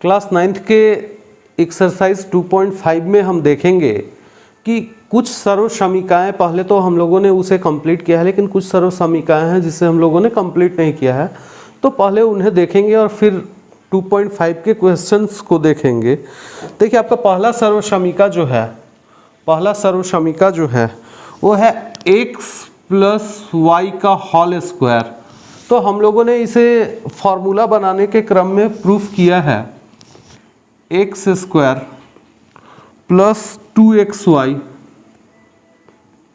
Class 9th के exercise 2.5 में हम देखेंगे कि कुछ सर्व समीकरण, पहले तो हम लोगों ने उसे कंप्लीट किया है, लेकिन कुछ सर्व समीकरण हैं जिसे हम लोगों ने कंप्लीट नहीं किया है, तो पहले उन्हें देखेंगे और फिर 2.5 के क्वेश्चंस को देखेंगे। देखिए, आपका पहला सर्व समीकरण जो है वो है x प्लस वाई का होल स्क्वायर। तो हम लोगों ने इसे फॉर्मूला बनाने के क्रम में प्रूफ किया है, x square plus 2xy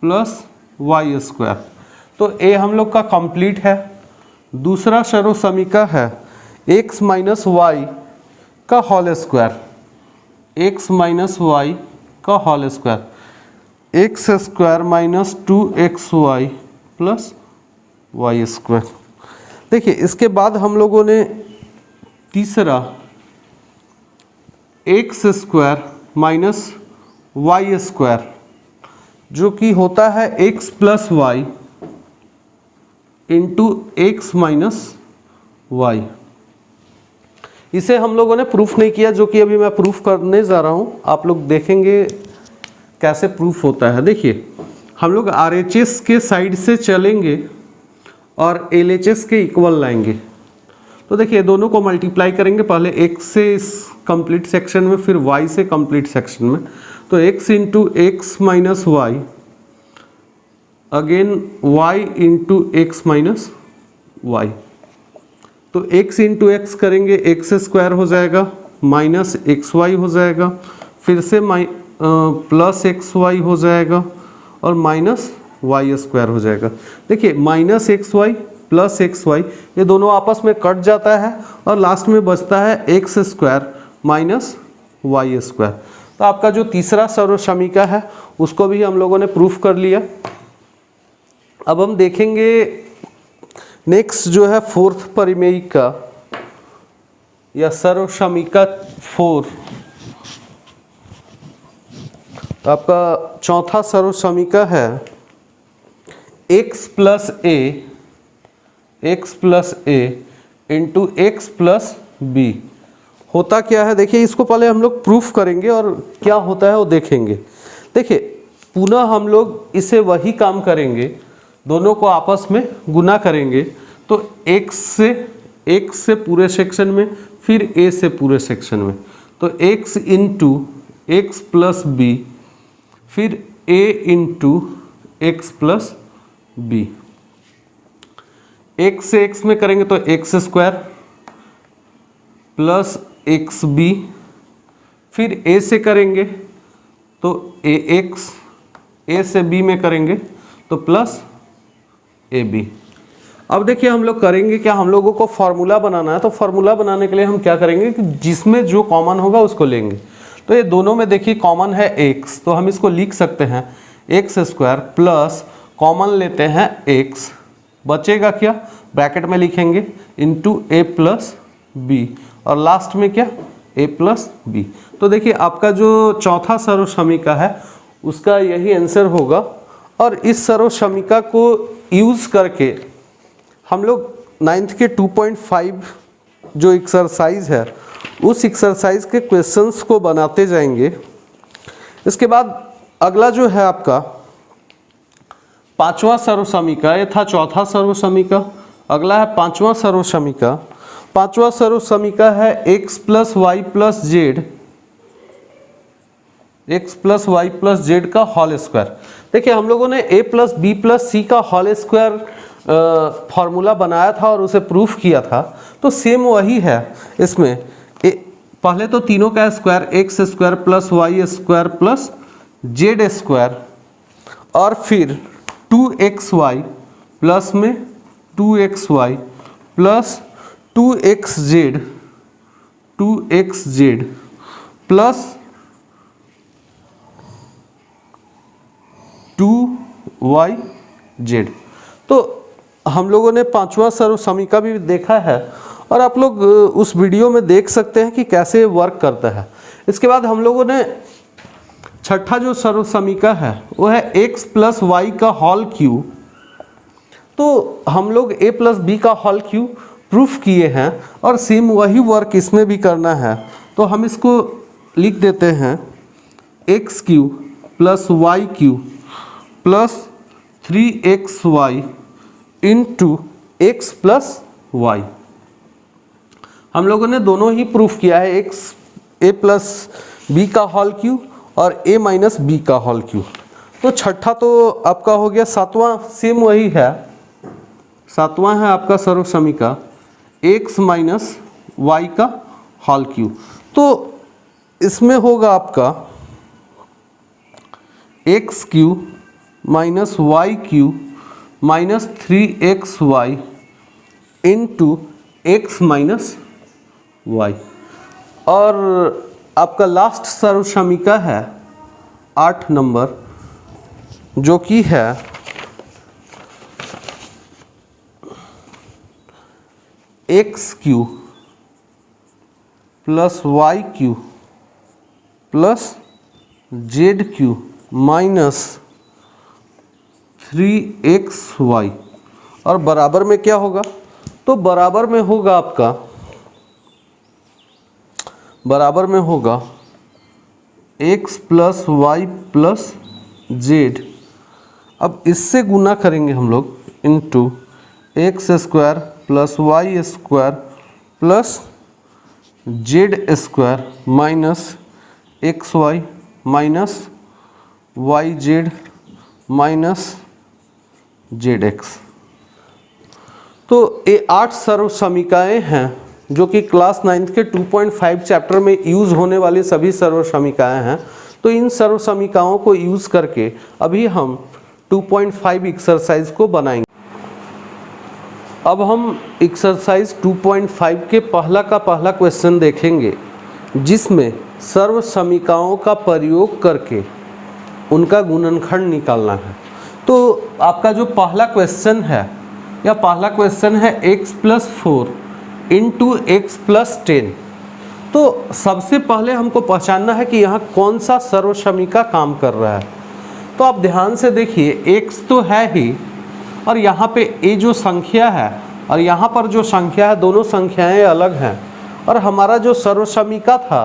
plus Y square. तो ए हम लोग का कंप्लीट है। दूसरा सर्व समीकरण है x माइनस वाई का whole square, x minus Y का whole square, x square minus 2xy plus Y square. देखिए, इसके बाद हम लोगों ने तीसरा X square minus Y square, जो कि होता है x plus Y into x minus Y. इसे हम लोगों ने प्रूफ नहीं किया, जो कि अभी मैं प्रूफ करने जा रहा हूँ। आप लोग देखेंगे कैसे प्रूफ होता है। देखिए, हम लोग RHS के साइड से चलेंगे और LHS के इक्वल लाएंगे। तो देखिए, दोनों को मल्टीप्लाई करेंगे, पहले x से इस कंप्लीट सेक्शन में, फिर y से कंप्लीट सेक्शन में। तो x into x minus y, again y into x minus y. तो x इंटू एक्स करेंगे, एक्स स्क्वायर हो जाएगा माइनस एक्स वाई हो जाएगा, फिर से प्लस एक्स वाई हो जाएगा और माइनस वाई स्क्वायर हो जाएगा। देखिए, minus x Y plus x y ये दोनों आपस में कट जाता है और लास्ट में बचता है x square minus Y square. तो आपका जो तीसरा सर्व समीकरण है उसको भी हम लोगों ने प्रूफ कर लिया। अब हम देखेंगे नेक्स्ट जो है फोर्थ परिमेय का या सर्व समीकरण 4। तो आपका चौथा सर्व समीकरण है x plus a into x plus B. होता क्या है, देखिए, इसको पहले हम लोग प्रूफ करेंगे और क्या होता है वो देखेंगे। देखिए, पुनः हम लोग इसे वही काम करेंगे, दोनों को आपस में गुना करेंगे। तो x से पूरे सेक्शन में, फिर a से पूरे सेक्शन में। तो x into x plus b, फिर a into x plus b. x से x में करेंगे तो x square plus x b, फिर a से करेंगे तो ए एक्स, a से b में करेंगे तो प्लस ए बी। अब देखिए, हम लोग करेंगे क्या, हम लोगों को फॉर्मूला बनाना है। तो फॉर्मूला बनाने के लिए हम क्या करेंगे कि जिसमें जो कॉमन होगा उसको लेंगे। तो ये दोनों में देखिए कॉमन है x, तो हम इसको लिख सकते हैं एक्स स्क्वायर प्लस कॉमन लेते हैं x, बचेगा क्या, ब्रैकेट में लिखेंगे इंटू ए प्लस बी, और लास्ट में क्या, a प्लस बी। तो देखिए, आपका जो चौथा सर्व समीकरण है उसका यही आंसर होगा। और इस सर्व समीकरण को यूज़ करके हम लोग 9th के 2.5 जो एक्सरसाइज है उस एक्सरसाइज के क्वेश्चंस को बनाते जाएंगे। इसके बाद अगला जो है आपका पांचवा सर्व समीकरण, ये था चौथा सर्व समीकरण, अगला है पांचवा सर्व समीकरण। पांचवा सर्व समीकरण है x plus Y plus z, x plus Y plus z का होल स्क्वायर। देखिए, हम लोगों ने a प्लस बी प्लस सी का होल स्क्वायर फॉर्मूला बनाया था और उसे प्रूफ किया था। तो सेम वही है इसमें। पहले तो तीनों का square, x square plus Y square plus z square, और फिर 2xy प्लस में 2xy plus 2xz plus 2yz। तो हम लोगों ने पांचवा सर्व समीकरण भी देखा है और आप लोग उस वीडियो में देख सकते हैं कि कैसे वर्क करता है। इसके बाद हम लोगों ने छठा जो सर्व समीकरण है वो है x प्लस वाई का होल क्यूब। तो हम लोग a प्लस बी का होल क्यूब प्रूफ किए हैं और सेम वही वर्क इसमें भी करना है, तो हम इसको लिख देते हैं x cube plus Y cube plus 3xy into x plus y. हम लोगों ने दोनों ही प्रूफ किया है, एक्स ए प्लस बी का होल क्यू और ए माइनस बी का होल क्यू। तो छठा तो आपका हो गया, सातवां सेम वही है, सातवां है आपका सर्व समीका एक्स माइनस वाई का होल क्यू। तो इसमें होगा आपका x cube minus Y cube minus 3xy into x minus y. और आपका लास्ट सर्व समीका है 8 नंबर, जो कि है x cube plus Y cube plus z cube minus 3xy। और बराबर में क्या होगा, तो बराबर में होगा आपका, बराबर में होगा x plus Y plus z. अब इससे गुना करेंगे हम लोग into x square plus Y square plus z square minus x y minus y z minus z x. तो ये 8 सर्व समीकाएँ हैं जो कि क्लास 9th के 2.5 चैप्टर में यूज़ होने वाली सभी सर्व समीकाएँ हैं। तो इन सर्व समीकाओं को यूज़ करके अभी हम 2.5 एक्सरसाइज को बनाएंगे। अब हम एक्सरसाइज 2.5 के पहला का पहला क्वेश्चन देखेंगे, जिसमें सर्व समीकाओं का प्रयोग करके उनका गुणनखंड निकालना है। तो आपका जो पहला क्वेश्चन है, या पहला क्वेश्चन है x plus 4 into x plus 10। तो सबसे पहले हमको पहचानना है कि यहाँ कौन सा सर्व समीका काम कर रहा है। तो आप ध्यान से देखिए, x तो है ही, और यहाँ पे a जो संख्या है और यहाँ पर जो संख्या है, दोनों संख्याएं अलग हैं। और हमारा जो सर्व समीका था,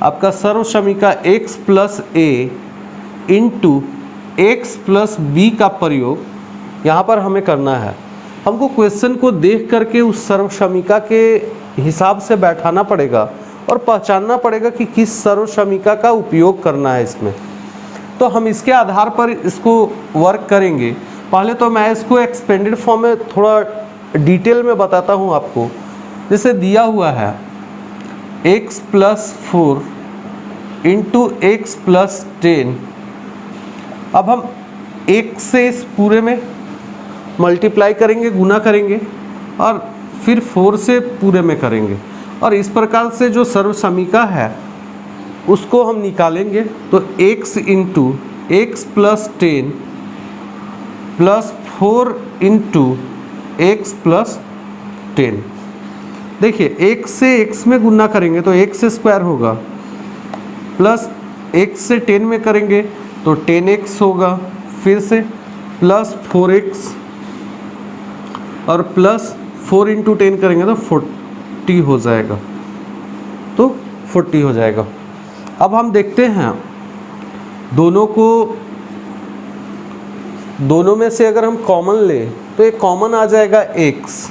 आपका सर्व समीका x plus a into x plus B का प्रयोग यहाँ पर हमें करना है। हमको क्वेश्चन को देख करके उस सर्व समीका के हिसाब से बैठाना पड़ेगा और पहचानना पड़ेगा कि किस सर्व समीका का उपयोग करना है इसमें। तो हम इसके आधार पर इसको वर्क करेंगे। पहले तो मैं इसको एक्सपेंडेड फॉर्म में थोड़ा डिटेल में बताता हूँ आपको। जैसे दिया हुआ है x plus 4 into x plus 10। अब हम एक से इस पूरे में मल्टीप्लाई करेंगे, गुना करेंगे, और फिर 4 से पूरे में करेंगे, और इस प्रकार से जो सर्व समीका है उसको हम निकालेंगे। तो x into x plus 10 plus 4 into x plus 10। देखिए, x से x में गुना करेंगे तो x स्क्वायर होगा, प्लस x से 10 में करेंगे तो 10x होगा, फिर से प्लस 4x, और प्लस 4 इंटू 10 करेंगे तो 40 हो जाएगा, तो 40 हो जाएगा। अब हम देखते हैं दोनों में से अगर हम कॉमन ले तो ये कॉमन आ जाएगा x,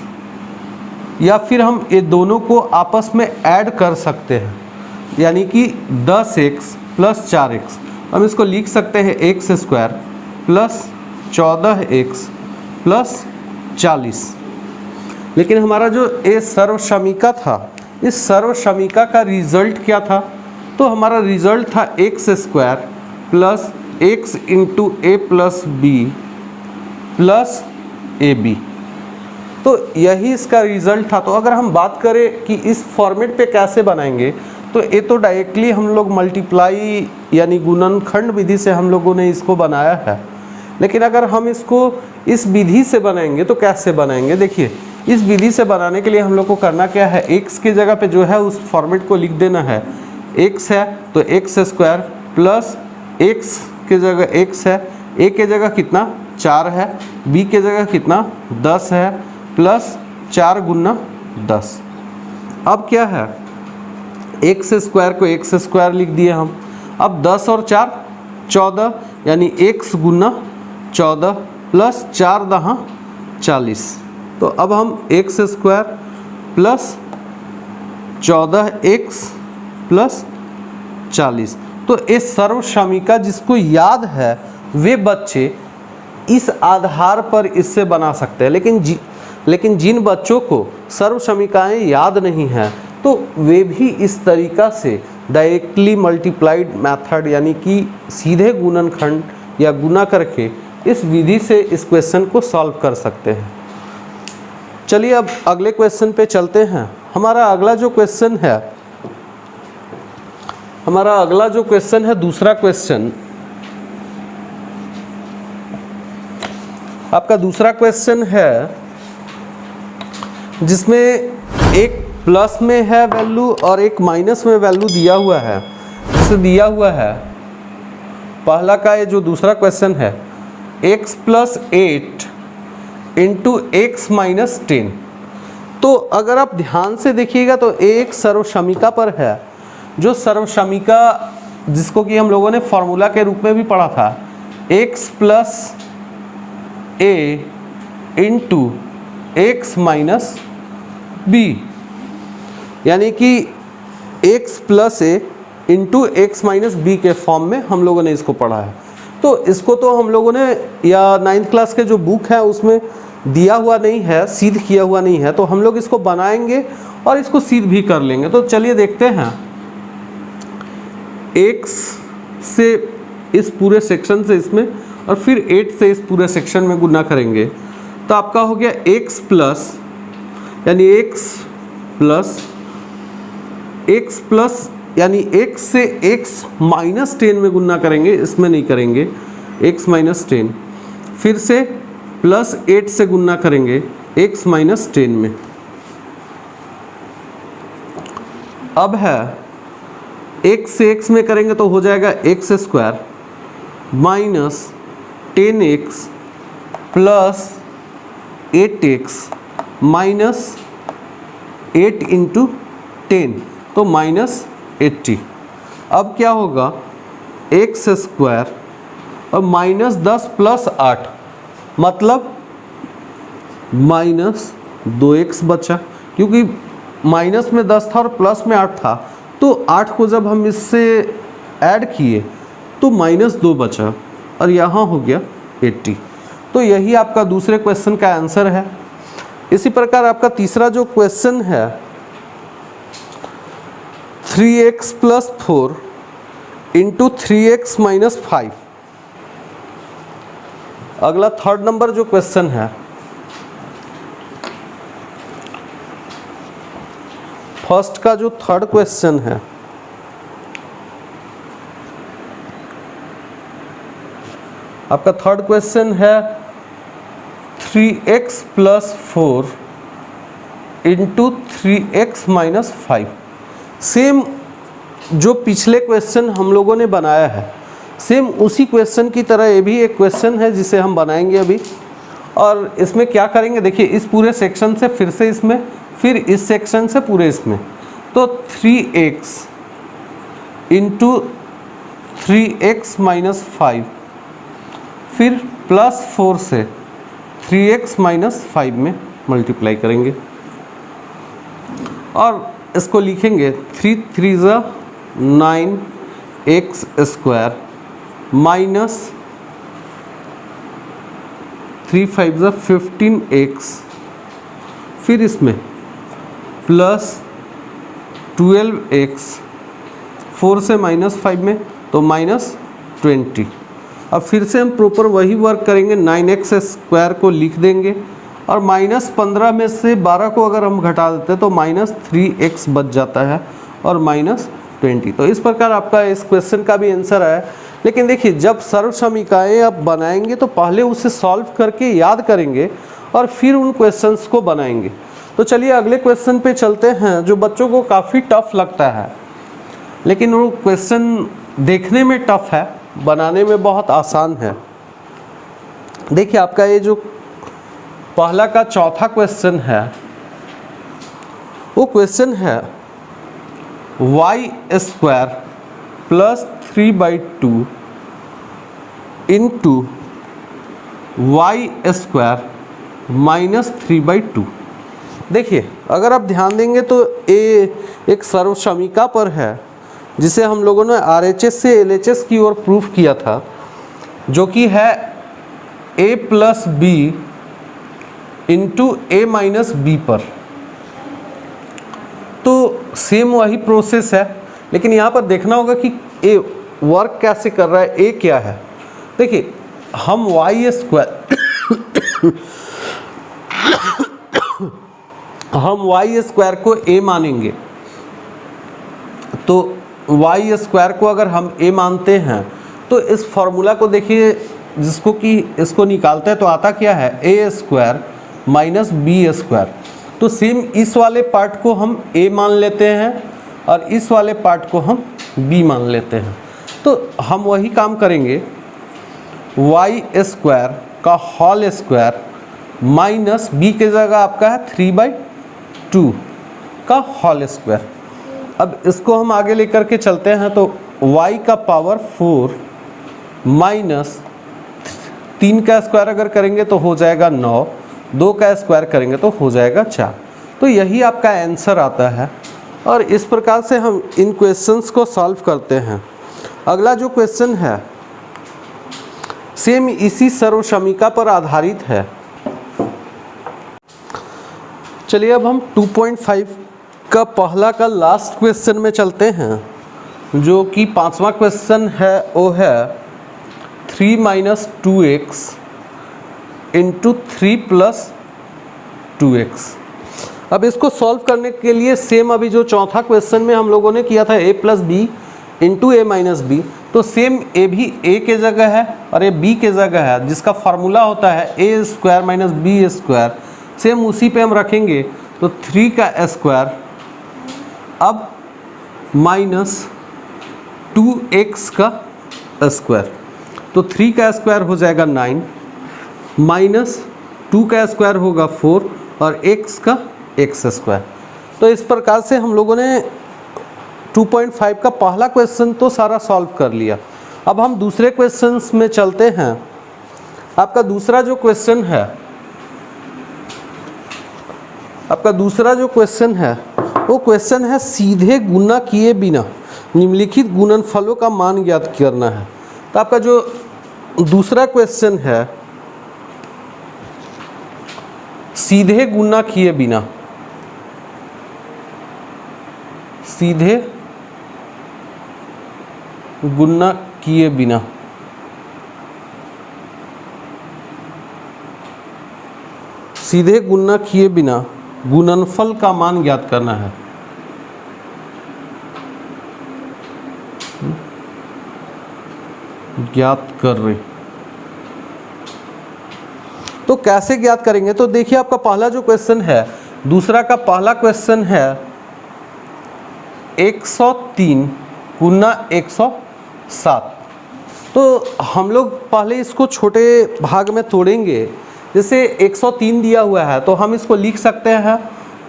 या फिर हम ये दोनों को आपस में ऐड कर सकते हैं, यानी कि 10x प्लस 4x। हम इसको लिख सकते हैं x square plus 14x plus 40। लेकिन हमारा जो ये सर्व समीका था, इस सर्व समीका का रिजल्ट क्या था, तो हमारा रिजल्ट था x square plus x into A plus B plus A B. तो यही इसका रिजल्ट था। तो अगर हम बात करें कि इस फॉर्मेट पे कैसे बनाएंगे, तो ये तो डायरेक्टली हम लोग मल्टीप्लाई यानी गुणनखंड विधि से हम लोगों ने इसको बनाया है। लेकिन अगर हम इसको इस विधि से बनाएंगे तो कैसे बनाएंगे, देखिए इस विधि से बनाने के लिए हम लोग को करना क्या है, x की जगह पे जो है उस फॉर्मेट को लिख देना है। x है तो एक्स स्क्वायर प्लस x की जगह x है, a के जगह कितना 4 है, b के जगह कितना 10 है, प्लस 4 गुना 10। अब क्या है, एक्स स्क्वायर को एक्स स्क्वायर लिख दिए हम। अब 10 और 4 14, यानी x गुना 14 प्लस 4 दहा 40। तो अब हम x square plus 14x plus 40। तो इस सर्व समीका जिसको याद है वे बच्चे इस आधार पर इससे बना सकते हैं, लेकिन जिन बच्चों को सर्व समीकाएँ याद नहीं हैं तो वे भी इस तरीका से डायरेक्टली मल्टीप्लाइड मेथड यानी कि सीधे गुणनखंड या गुना करके इस विधि से इस क्वेश्चन को सॉल्व कर सकते हैं। चलिए अब अगले क्वेश्चन पे चलते हैं। हमारा अगला जो क्वेश्चन है दूसरा क्वेश्चन, आपका दूसरा क्वेश्चन है जिसमें एक प्लस में है वैल्यू और एक माइनस में वैल्यू दिया हुआ है। जैसे दिया हुआ है पहला का, ये जो दूसरा क्वेश्चन है x plus 8 into x minus 10। तो अगर आप ध्यान से देखिएगा तो एक सर्वसमीका पर है, जो सर्वसमीका जिसको कि हम लोगों ने फॉर्मूला के रूप में भी पढ़ा था, x plus a into x minus b, यानी कि x plus a into x minus B के फॉर्म में हम लोगों ने इसको पढ़ा है। तो इसको तो हम लोगों ने या 9th क्लास के जो बुक है उसमें दिया हुआ नहीं है, सिद्ध किया हुआ नहीं है, तो हम लोग इसको बनाएंगे और इसको सिद्ध भी कर लेंगे। तो चलिए देखते हैं। x से इस पूरे सेक्शन से इसमें और फिर 8 से इस पूरे सेक्शन में गुना करेंगे तो आपका हो गया x प्लस, यानी x प्लस यानी x से x माइनस 10 में गुना करेंगे, इसमें नहीं करेंगे, x माइनस 10, फिर से प्लस 8 से गुना करेंगे x माइनस 10 में। अब है x से x में करेंगे तो हो जाएगा X square minus 10x plus 8x minus 8 into 10 तो माइनस 80। अब क्या होगा, एक्स स्क्वायर और माइनस 10 प्लस 8 मतलब माइनस 2x बचा, क्योंकि माइनस में 10 था और प्लस में 8 था, तो 8 को जब हम इससे ऐड किए तो माइनस 2 बचा और यहाँ हो गया 80। तो यही आपका दूसरे क्वेश्चन का आंसर है। इसी प्रकार आपका तीसरा जो क्वेश्चन है 3x plus 4 into 3x minus 5। अगला थर्ड नंबर जो क्वेश्चन है, फर्स्ट का जो थर्ड क्वेश्चन है, आपका थर्ड क्वेश्चन है 3x plus 4 into 3x minus 5। Same जो पिछले क्वेश्चन हम लोगों ने बनाया है, सेम उसी क्वेश्चन की तरह ये भी एक क्वेश्चन है जिसे हम बनाएंगे अभी। और इसमें क्या करेंगे, देखिए इस पूरे सेक्शन से फिर से इसमें, फिर इस सेक्शन से पूरे इसमें, तो 3x इंटू 3x माइनस 5, फिर प्लस 4 से 3x माइनस 5 में मल्टीप्लाई करेंगे और इसको लिखेंगे 3 3 ज़ा 9x स्क्वायर माइनस 3 5 ज़ा 15x, फिर इसमें प्लस 12x, 4 से माइनस 5 में तो माइनस 20। अब फिर से हम प्रॉपर वही वर्क करेंगे, 9x स्क्वायर को लिख देंगे और माइनस 15 में से 12 को अगर हम घटा देते हैं तो माइनस 3x बच जाता है और माइनस 20। तो इस प्रकार आपका इस क्वेश्चन का भी आंसर आया। लेकिन देखिए जब सर्व समीकाएँ आप बनाएंगे तो पहले उसे सॉल्व करके याद करेंगे और फिर उन क्वेश्चंस को बनाएंगे। तो चलिए अगले क्वेश्चन पे चलते हैं जो बच्चों को काफ़ी टफ लगता है, लेकिन वो क्वेश्चन देखने में टफ है, बनाने में बहुत आसान है। देखिए आपका ये जो पहला का चौथा क्वेश्चन है वो क्वेश्चन है y square plus 3/2 into y square minus 3/2। देखिए अगर आप ध्यान देंगे तो ये एक सर्वसमीका पर है जिसे हम लोगों ने RHS से LHS की ओर प्रूफ किया था, जो कि है a plus B into a minus b पर। तो सेम वही प्रोसेस है, लेकिन यहाँ पर देखना होगा कि a वर्क कैसे कर रहा है, a क्या है। देखिए हम वाई स्क्वायर हम वाई स्क्वायर को a मानेंगे, तो वाई स्क्वायर को अगर हम a मानते हैं तो इस फॉर्मूला को देखिए, जिसको कि इसको निकालते हैं तो आता क्या है, a square minus B square. तो सेम इस वाले पार्ट को हम a मान लेते हैं और इस वाले पार्ट को हम b मान लेते हैं। तो हम वही काम करेंगे, वाई स्क्वायर का होल स्क्वायर माइनस b के जगह आपका है 3/2 का होल स्क्वायर। अब इसको हम आगे लेकर के चलते हैं, तो y का पावर 4 माइनस 3 का स्क्वायर अगर करेंगे तो हो जाएगा 9, 2 का स्क्वायर करेंगे तो हो जाएगा 4। तो यही आपका आंसर आता है और इस प्रकार से हम इन क्वेश्चंस को सॉल्व करते हैं। अगला जो क्वेश्चन है सेम इसी सर्वसमीका पर आधारित है। चलिए अब हम 2.5 का पहला का लास्ट क्वेश्चन में चलते हैं, जो कि 5वां क्वेश्चन है। वो है 3 minus 2x into 3 plus 2x। अब इसको सॉल्व करने के लिए सेम अभी जो चौथा क्वेश्चन में हम लोगों ने किया था a plus B into A minus B, तो सेम a भी a के जगह है और a b के जगह है, जिसका फार्मूला होता है a square minus B square. Same उसी पे हम रखेंगे, तो 3 का स्क्वायर अब माइनस 2x का स्क्वायर, तो 3 का स्क्वायर हो जाएगा 9 माइनस 2 का स्क्वायर होगा 4 और x का x स्क्वायर। तो इस प्रकार से हम लोगों ने 2.5 का पहला क्वेश्चन तो सारा सॉल्व कर लिया। अब हम दूसरे क्वेश्चंस में चलते हैं। आपका दूसरा जो क्वेश्चन है वो क्वेश्चन है सीधे गुणा किए बिना निम्नलिखित गुणनफलों का मान ज्ञात करना है। तो आपका जो दूसरा क्वेश्चन है सीधे गुणा किए बिना, सीधे गुणा किए बिना सीधे गुणा किए बिना गुणनफल का मान ज्ञात करना है। ज्ञात कर रहे, तो कैसे ज्ञात करेंगे? तो देखिए आपका पहला जो क्वेश्चन है, दूसरा का पहला क्वेश्चन है 103 गुना 107। तो हम लोग पहले इसको छोटे भाग में तोड़ेंगे। जैसे 103 दिया हुआ है तो हम इसको लिख सकते हैं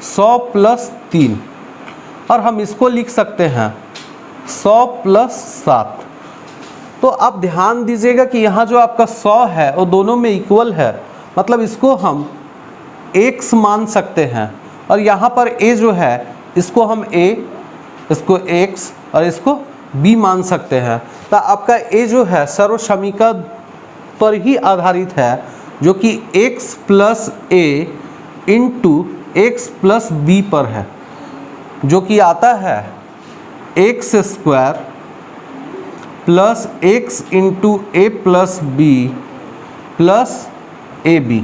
100 प्लस 3, और हम इसको लिख सकते हैं 100 प्लस 7। तो आप ध्यान दीजिएगा कि यहाँ जो आपका 100 है वो दोनों में इक्वल है, मतलब इसको हम x मान सकते हैं, और यहाँ पर a जो है इसको हम a, इसको x और इसको b मान सकते हैं। तो आपका a जो है सर्वसमीका पर ही आधारित है, जो कि x plus a into x plus B पर है, जो कि आता है x square plus x into A plus B plus A B.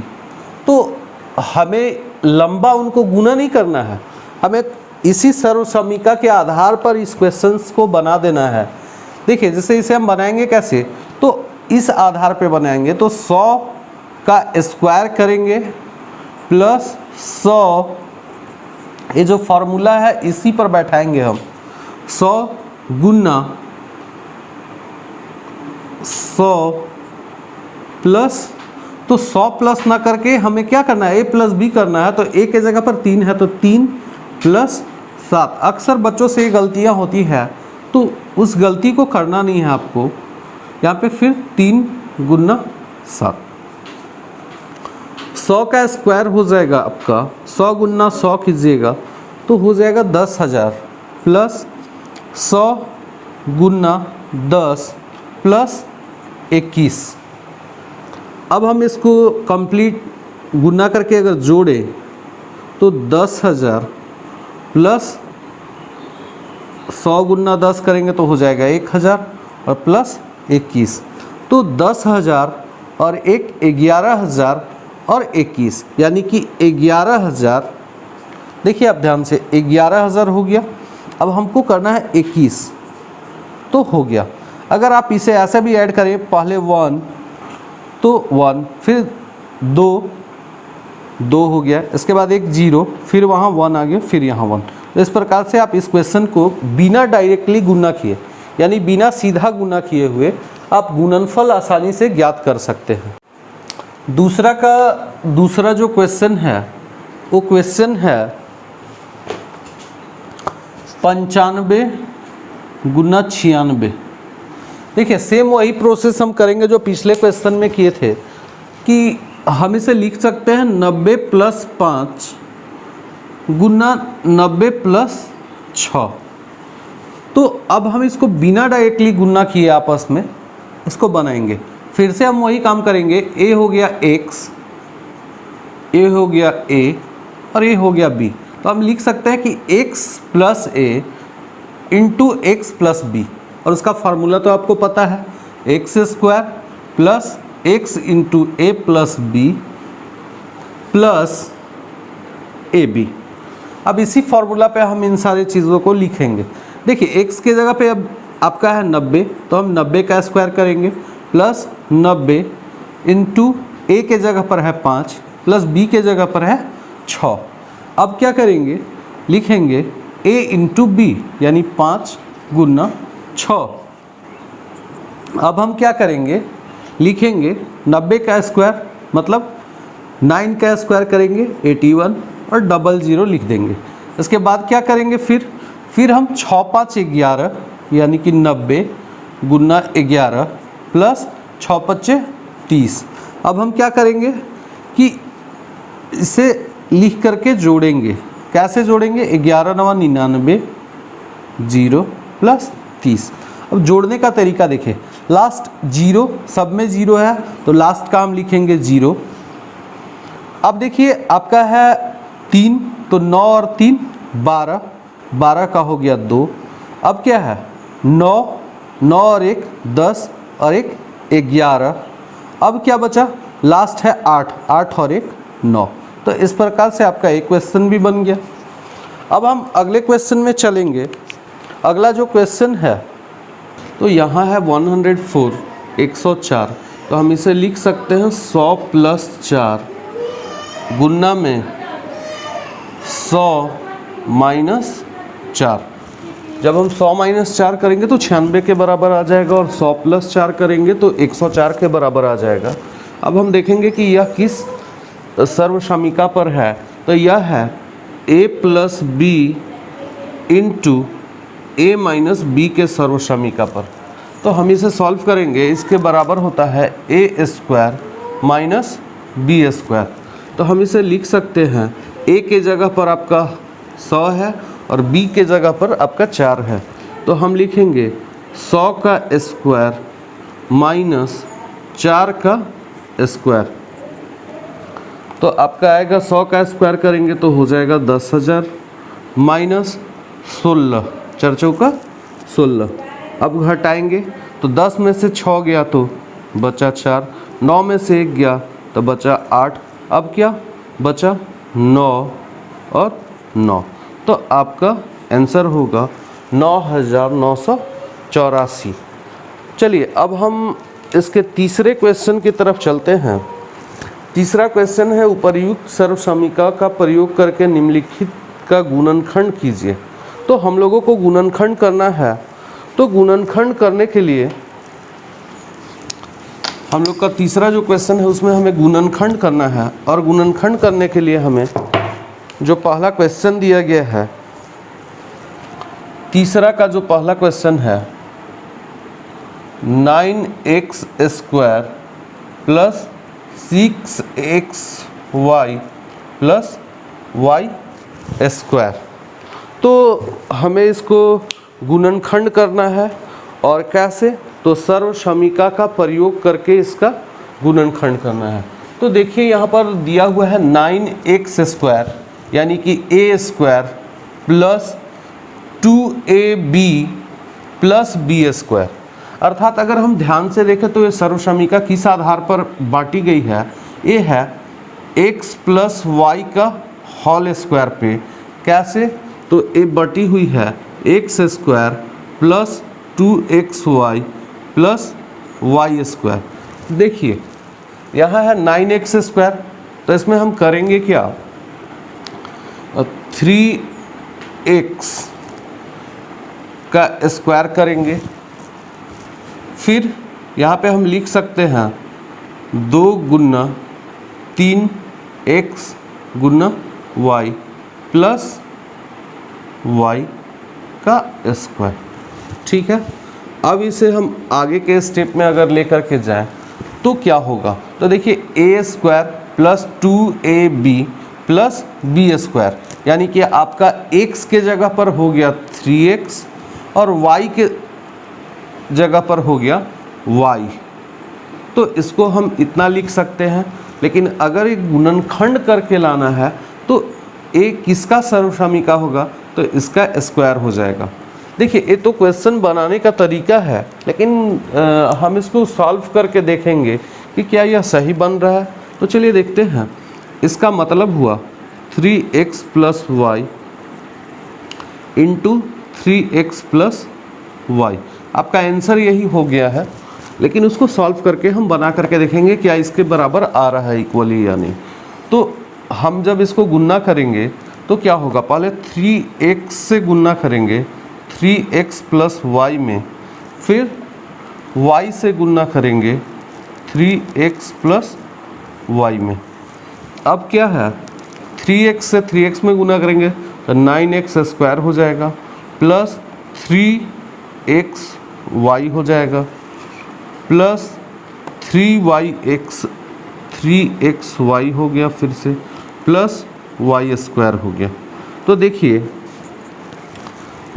तो हमें लंबा उनको गुना नहीं करना है, हमें इसी सर्वसमीका के आधार पर इस क्वेश्चंस को बना देना है। देखिए जैसे इसे हम बनाएंगे कैसे, तो इस आधार पे बनाएंगे, तो 100 का स्क्वायर करेंगे प्लस 100, ये जो फॉर्मूला है इसी पर बैठाएंगे हम, 100 गुना 100 प्लस, तो 100 प्लस ना करके हमें क्या करना है, a प्लस बी करना है। तो a के जगह पर 3 है तो 3 प्लस 7। अक्सर बच्चों से ये गलतियाँ होती है, तो उस गलती को करना नहीं है आपको। यहाँ पे फिर 3 गुना 7, 100 का स्क्वायर हो जाएगा आपका 100 गुना 100 कीजिएगा तो हो जाएगा 10,000 प्लस 100 गुना 10 प्लस 21। अब हम इसको कंप्लीट गुना करके अगर जोड़े तो 10,000 प्लस 100 गुना 10 करेंगे तो हो जाएगा 1,000 और प्लस 21, तो 10,000 और 11,000 और 21, यानी कि 11,000। देखिए आप ध्यान से, 11,000 हो गया। अब हमको करना है 21, तो हो गया। अगर आप इसे ऐसे भी ऐड करें, पहले 1 तो 1, फिर 2 हो गया, इसके बाद एक 0, फिर वहाँ 1 आ गया, फिर यहाँ 1। तो इस प्रकार से आप इस क्वेश्चन को बिना डायरेक्टली गुना किए, यानी बिना सीधा गुना किए हुए आप गुणनफल आसानी से ज्ञात कर सकते हैं। दूसरा जो क्वेश्चन है वो क्वेश्चन है 95 गुना 96। देखिए सेम वही प्रोसेस हम करेंगे जो पिछले क्वेश्चन में किए थे, कि हम इसे लिख सकते हैं 90 प्लस 5 गुना 90 प्लस 6। तो अब हम इसको बिना डायरेक्टली गुना किए आपस में इसको बनाएंगे। फिर से हम वही काम करेंगे, a हो गया x, a हो गया a और a हो गया b। तो हम लिख सकते हैं कि x plus a into x plus B, और उसका फार्मूला तो आपको पता है, x square plus x into ए प्लस बी प्लस ए बी। अब इसी फार्मूला पे हम इन सारी चीज़ों को लिखेंगे। देखिए x के जगह पे अब आपका है 90, तो हम 90 का स्क्वायर करेंगे प्लस 90 इंटू ए के जगह पर है 5 प्लस बी के जगह पर है 6। अब क्या करेंगे, लिखेंगे a इंटू बी, यानी 5 गुना 6। अब हम क्या करेंगे, लिखेंगे 90 का स्क्वायर मतलब 9 का स्क्वायर करेंगे 81 और 00 लिख देंगे। इसके बाद क्या करेंगे, फिर हम 6 5 11 यानी कि 90 गुना 11 प्लस 6 5 30। अब हम क्या करेंगे कि इसे लिख करके जोड़ेंगे। कैसे जोड़ेंगे, 11 9 99 0 प्लस 30। अब जोड़ने का तरीका देखें, लास्ट 0, सब में 0 है तो लास्ट का हम लिखेंगे 0। अब देखिए आपका है 3, तो 9 और 3 12, 12 का हो गया 2। अब क्या है 9, 9 और 1 10 और 1 11। अब क्या बचा, लास्ट है 8, 8 और 1 9। तो इस प्रकार से आपका एक क्वेश्चन भी बन गया। अब हम अगले क्वेश्चन में चलेंगे। अगला जो क्वेश्चन है तो यहाँ है 104 104, तो हम इसे लिख सकते हैं 100 प्लस 4 गुना में 100 माइनस 4। जब हम 100 माइनस 4 करेंगे तो 96 के बराबर आ जाएगा, और 100 प्लस 4 करेंगे तो 104 के बराबर आ जाएगा। अब हम देखेंगे कि यह किस सर्वसमीका पर है, तो यह है a plus B into A minus B के सर्वसमीका पर। तो हम इसे सॉल्व करेंगे, इसके बराबर होता है ए स्क्वायर माइनस बी स्क्वायर। तो हम इसे लिख सकते हैं, a के जगह पर आपका 100 है और b के जगह पर आपका 4 है। तो हम लिखेंगे 100 का स्क्वायर माइनस 4 का स्क्वायर। तो आपका आएगा 100 का स्क्वायर करेंगे तो हो जाएगा 10,000 माइनस 16, 4 चौका 16। अब घटाएंगे तो 10 में से 6 गया तो बचा 4, 9 में से 1 गया तो बचा 8। अब क्या बचा 9 और 9, तो आपका आंसर होगा 9,984। चलिए अब हम इसके तीसरे क्वेश्चन की तरफ चलते हैं। तीसरा क्वेश्चन है, उपर्युक्त सर्वसमीका का प्रयोग करके निम्नलिखित का गुणनखंड कीजिए। तो हम लोगों को गुणनखंड करना है, तो गुणनखंड करने के लिए हम लोग का तीसरा जो क्वेश्चन है उसमें हमें गुणनखंड करना है, और गुणनखंड करने के लिए हमें जो पहला क्वेश्चन दिया गया है, तीसरा का जो पहला क्वेश्चन है 9x square plus 6xy plus y square, तो हमें इसको गुणनखंड करना है। और कैसे? तो सर्व समीका का प्रयोग करके इसका गुणनखंड करना है। तो देखिए यहाँ पर दिया हुआ है 9x स्क्वायर यानी कि a square plus 2ab plus b square, अर्थात अगर हम ध्यान से देखें तो ये सर्व समीका किस आधार पर बांटी गई है? ये है x प्लस वाई का होल स्क्वायर पे। कैसे? तो ये बटी हुई है x square plus 2xy plus Y square. देखिए यहाँ है 9x स्क्वायर, तो इसमें हम करेंगे क्या? 3x का स्क्वायर करेंगे, फिर यहाँ पे हम लिख सकते हैं 2 गुना 3x गुना y प्लस y का स्क्वायर। ठीक है, अब इसे हम आगे के स्टेप में अगर लेकर के जाएं तो क्या होगा? तो देखिए a square plus 2ab plus b square, यानी कि आपका x के जगह पर हो गया 3x और y के जगह पर हो गया y। तो इसको हम इतना लिख सकते हैं, लेकिन अगर एक गुणनखंड करके लाना है तो a किसका सर्व समीका होगा? तो इसका स्क्वायर हो जाएगा। देखिए ये तो क्वेश्चन बनाने का तरीका है, लेकिन हम इसको सॉल्व करके देखेंगे कि क्या यह सही बन रहा है। तो चलिए देखते हैं। इसका मतलब हुआ 3x plus Y into 3x plus Y. आपका आंसर यही हो गया है, लेकिन उसको सॉल्व करके हम बना करके देखेंगे क्या इसके बराबर आ रहा है इक्वली या नहीं। तो हम जब इसको गुना करेंगे तो क्या होगा? पहले 3x से गुना करेंगे 3x प्लस वाई में, फिर y से गुना करेंगे 3x प्लस वाई में। अब क्या है? 3x से 3x में गुना करेंगे तो 9x स्क्वायर हो जाएगा प्लस 3xy हो जाएगा प्लस 3xy हो गया, फिर से प्लस y स्क्वायर हो गया। तो देखिए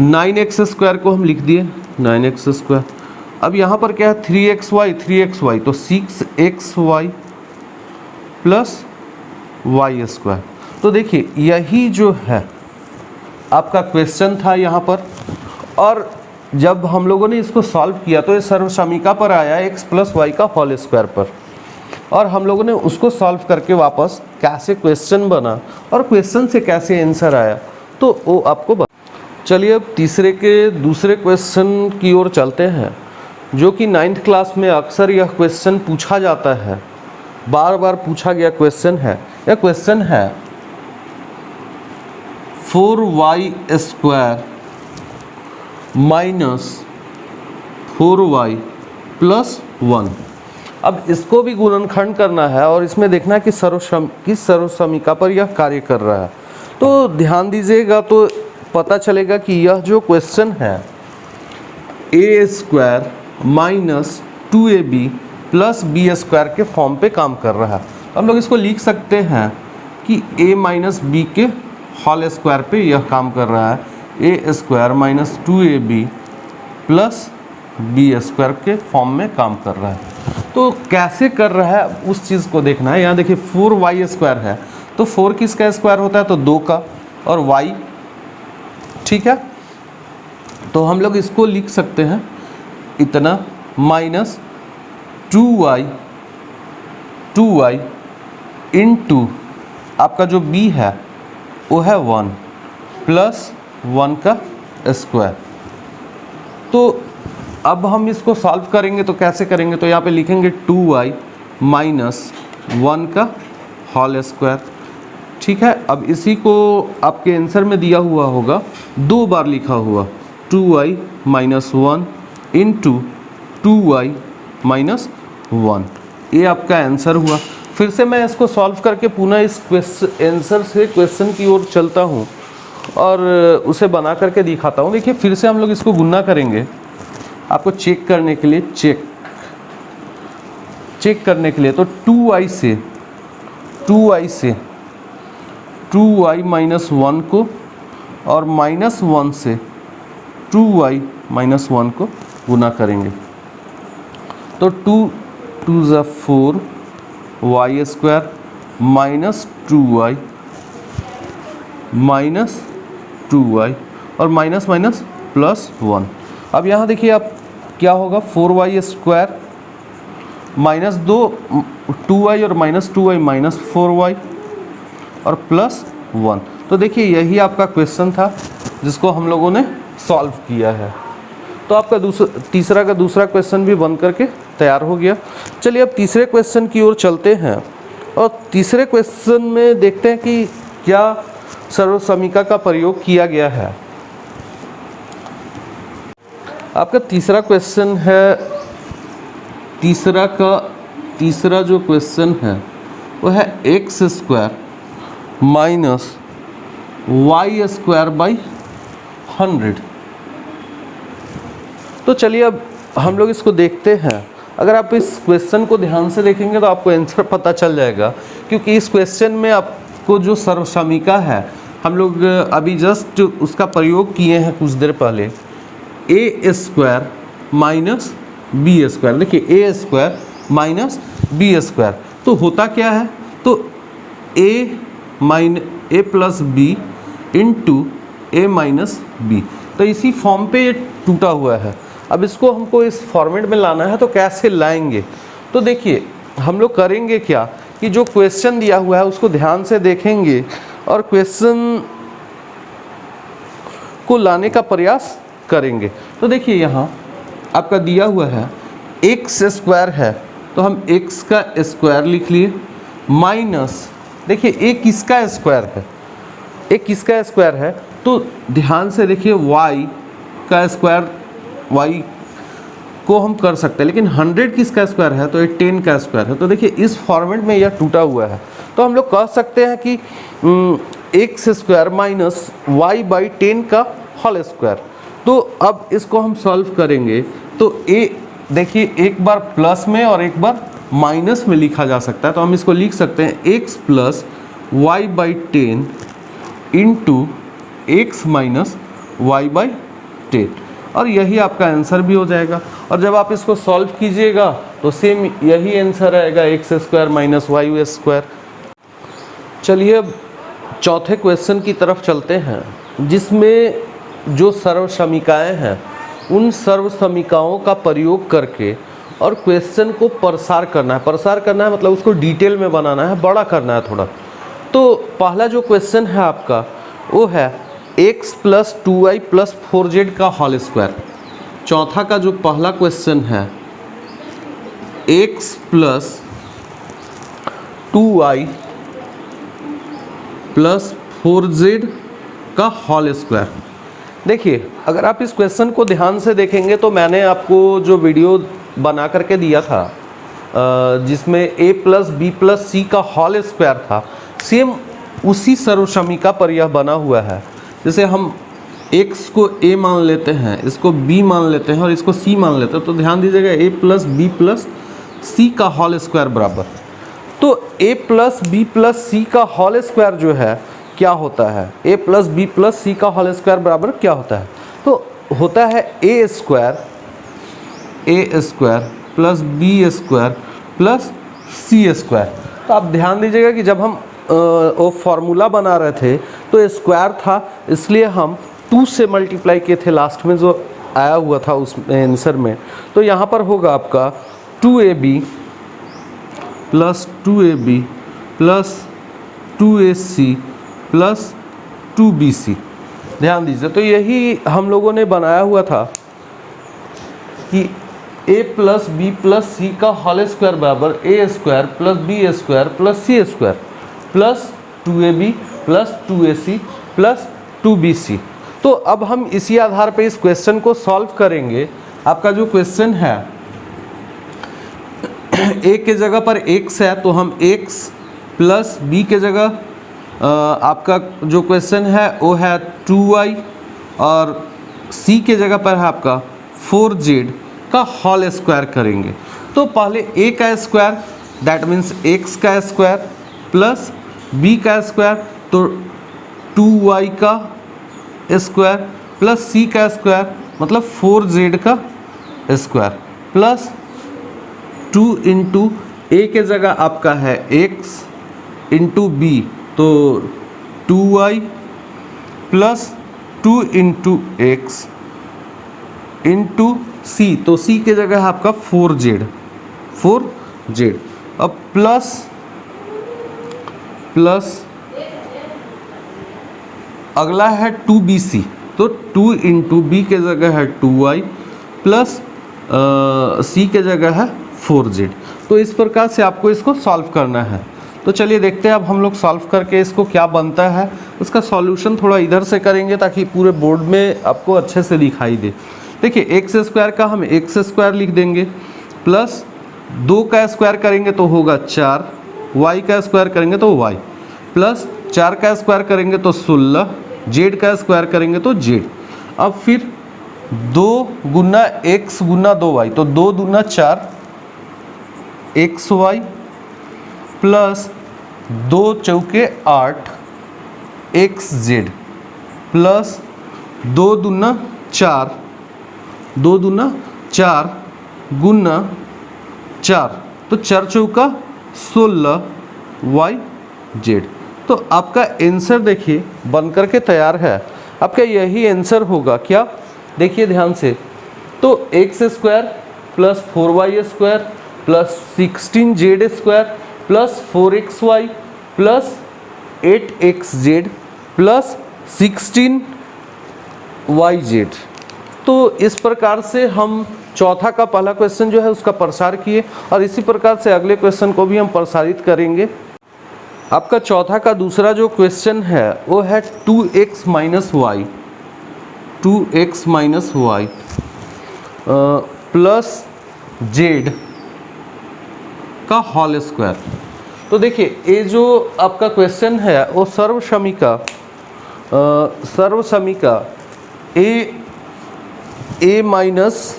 9x स्क्वायर को हम लिख दिए 9x स्क्वायर। अब यहाँ पर क्या है? 3xy तो 6xy प्लस y स्क्वायर। तो देखिए यही जो है आपका क्वेश्चन था यहाँ पर, और जब हम लोगों ने इसको सॉल्व किया तो ये सर्व समीका पर आया x प्लस वाई का होल स्क्वायर पर, और हम लोगों ने उसको सॉल्व करके वापस कैसे क्वेश्चन बना और क्वेश्चन से कैसे आंसर आया तो वो आपको चलिए अब तीसरे के दूसरे क्वेश्चन की ओर चलते हैं, जो कि 9th क्लास में अक्सर यह क्वेश्चन पूछा जाता है, बार बार पूछा गया क्वेश्चन है। यह क्वेश्चन है 4y square minus 4y plus 1। अब इसको भी गुणनखंड करना है और इसमें देखना है कि किस सर्व समीका पर यह कार्य कर रहा है। तो ध्यान दीजिएगा तो पता चलेगा कि यह जो क्वेश्चन है a square minus 2ab plus b square के फॉर्म पे काम कर रहा है। हम लोग इसको लिख सकते हैं कि a माइनस b के होल स्क्वायर पे यह काम कर रहा है, a square minus 2ab plus b square के फॉर्म में काम कर रहा है। तो कैसे कर रहा है उस चीज़ को देखना है। यहाँ देखिए 4y स्क्वायर है, तो 4 किसका स्क्वायर होता है? तो 2 का, और y, ठीक है। तो हम लोग इसको लिख सकते हैं इतना माइनस 2y इंटू आपका जो b है वो है 1 प्लस 1 का स्क्वायर। तो अब हम इसको सॉल्व करेंगे तो कैसे करेंगे? तो यहाँ पे लिखेंगे 2y माइनस 1 का होल स्क्वायर, ठीक है। अब इसी को आपके आंसर में दिया हुआ होगा 2 बार लिखा हुआ 2y minus 1 into 2y minus 1, ये आपका आंसर हुआ। फिर से मैं इसको सॉल्व करके पुनः इस आंसर से क्वेश्चन की ओर चलता हूँ और उसे बना करके दिखाता हूँ। देखिए फिर से हम लोग इसको गुणा करेंगे आपको चेक करने के लिए, चेक करने के लिए। तो 2i से 2i माइनस 1 को और -1 से 2i माइनस 1 को गुना करेंगे। तो 2 2 ज़ा 4 y square minus 2i minus 2i और माइनस माइनस प्लस 1। अब यहाँ देखिए आप क्या होगा, 4y स्क्वायर माइनस 2i और माइनस 2i माइनस 4y और प्लस 1। तो देखिए यही आपका क्वेश्चन था जिसको हम लोगों ने सॉल्व किया है। तो आपका तीसरा का दूसरा क्वेश्चन भी बन करके तैयार हो गया। चलिए अब तीसरे क्वेश्चन की ओर चलते हैं और तीसरे क्वेश्चन में देखते हैं कि क्या सर्वसमीका का प्रयोग किया गया है। आपका तीसरा क्वेश्चन है, तीसरा जो क्वेश्चन है वो है x square minus Y square by 100। तो चलिए अब हम लोग इसको देखते हैं। अगर आप इस क्वेश्चन को ध्यान से देखेंगे तो आपको आंसर पता चल जाएगा, क्योंकि इस क्वेश्चन में आपको जो सर्वसमीका है हम लोग अभी जस्ट उसका प्रयोग किए हैं कुछ देर पहले, ए स्क्वायर माइनस बी स्क्वायर। देखिए ए स्क्वायर माइनस बी स्क्वायर तो होता क्या है, तो ए plus B into A minus B. तो इसी फॉर्म पे ये टूटा हुआ है। अब इसको हमको इस फॉर्मेट में लाना है, तो कैसे लाएंगे। तो देखिए हम लोग करेंगे क्या कि जो क्वेश्चन दिया हुआ है उसको ध्यान से देखेंगे और क्वेश्चन को लाने का प्रयास करेंगे। तो देखिए यहाँ आपका दिया हुआ है एक्स स्क्वायर है, तो हम एक्स का स्क्वायर लिख लिए माइनस, देखिए एक किसका स्क्वायर है, एक किसका स्क्वायर है, तो ध्यान से देखिए y का स्क्वायर, y को हम कर सकते हैं, लेकिन 100 किसका स्क्वायर है, तो ये 10 का स्क्वायर है। तो देखिए इस फॉर्मेट में यह टूटा हुआ है। तो हम लोग कह सकते हैं कि X square minus Y by 10 का होल स्क्वायर। तो अब इसको हम सॉल्व करेंगे तो ए देखिए एक बार प्लस में और एक बार माइनस में लिखा जा सकता है। तो हम इसको लिख सकते हैं X plus Y by 10 into x minus Y by 10, और यही आपका आंसर भी हो जाएगा। और जब आप इसको सॉल्व कीजिएगा तो सेम यही आंसर आएगा, X square minus Y square. चलिए अब चौथे क्वेश्चन की तरफ चलते हैं, जिसमें जो सर्वसमीकाएं हैं उन सर्वसमीकाओं का प्रयोग करके और क्वेश्चन को प्रसार करना है। प्रसार करना है मतलब उसको डिटेल में बनाना है, बड़ा करना है थोड़ा। तो पहला जो क्वेश्चन है आपका वो है x plus 2i plus 4z का होल स्क्वायर। चौथा का जो पहला क्वेश्चन है x plus 2i plus 4z का होल स्क्वायर। देखिए अगर आप इस क्वेश्चन को ध्यान से देखेंगे तो मैंने आपको जो वीडियो बना करके दिया था जिसमें a प्लस बी प्लस सी का होल स्क्वायर था, सेम उसी सर्वसमीका पर यह बना हुआ है। जैसे हम x को a मान लेते हैं, इसको b मान लेते हैं और इसको c मान लेते हैं, तो ध्यान दीजिएगा a प्लस बी प्लस सी का होल स्क्वायर बराबर। तो a प्लस बी प्लस सी का होल स्क्वायर जो है क्या होता है, a प्लस बी प्लस सी का होल स्क्वायर बराबर क्या होता है, तो होता है a square plus B square plus C square. तो आप ध्यान दीजिएगा कि जब हम वो फार्मूला बना रहे थे तो स्क्वायर था, इसलिए हम 2 से मल्टीप्लाई किए थे लास्ट में जो आया हुआ था उस आंसर में। तो यहाँ पर होगा आपका 2ab plus 2ab plus 2ac plus 2bc। ध्यान दीजिए, तो यही हम लोगों ने बनाया हुआ था कि a प्लस बी प्लस सी का होल स्क्वायर बराबर a square plus B square plus C square plus 2ab plus 2ac plus 2bc। तो अब हम इसी आधार पे इस क्वेश्चन को सॉल्व करेंगे। आपका जो क्वेश्चन है ए के जगह पर x है तो हम x प्लस बी के जगह आपका जो क्वेश्चन है वो है 2y और c के जगह पर है आपका 4z का होल स्क्वायर करेंगे। तो पहले a का स्क्वायर दैट मीन्स x का स्क्वायर प्लस b का स्क्वायर तो 2y का स्क्वायर प्लस c का स्क्वायर मतलब 4z का स्क्वायर प्लस 2 इंटू ए के जगह आपका है x इंटू बी तो 2y plus 2 into X into C तो सी के जगह है आपका 4z। अब प्लस अगला है 2bc तो 2 इंटू बी के जगह है 2y प्लस सी के जगह है 4z। तो इस प्रकार से आपको इसको सॉल्व करना है। तो चलिए देखते हैं अब हम लोग सॉल्व करके इसको क्या बनता है। उसका सॉल्यूशन थोड़ा इधर से करेंगे ताकि पूरे बोर्ड में आपको अच्छे से दिखाई दे। देखिए एक्स स्क्वायर का हम एक्स स्क्वायर लिख देंगे प्लस 2 का स्क्वायर करेंगे तो होगा 4, y का स्क्वायर करेंगे तो y प्लस 4 का स्क्वायर करेंगे तो 16, z का स्क्वायर करेंगे तो z। अब फिर 2 गुना x गुना 2y तो 2 दूना 4 xy प्लस 2 चौके 8 xz प्लस 2 दूना 4 गुना 4 तो 4 चौका 16 yz। तो आपका आंसर देखिए बनकर के तैयार है। आपका यही आंसर होगा क्या, देखिए ध्यान से। तो x square plus 4y square plus 16z square plus 4xy plus 8xz plus 16yz। तो इस प्रकार से हम चौथा का पहला क्वेश्चन जो है उसका प्रसार किए और इसी प्रकार से अगले क्वेश्चन को भी हम प्रसारित करेंगे। आपका चौथा का दूसरा जो क्वेश्चन है वो है 2x minus Y plus z का होल स्क्वायर। तो देखिए ये जो आपका क्वेश्चन है वो सर्वसमीका a minus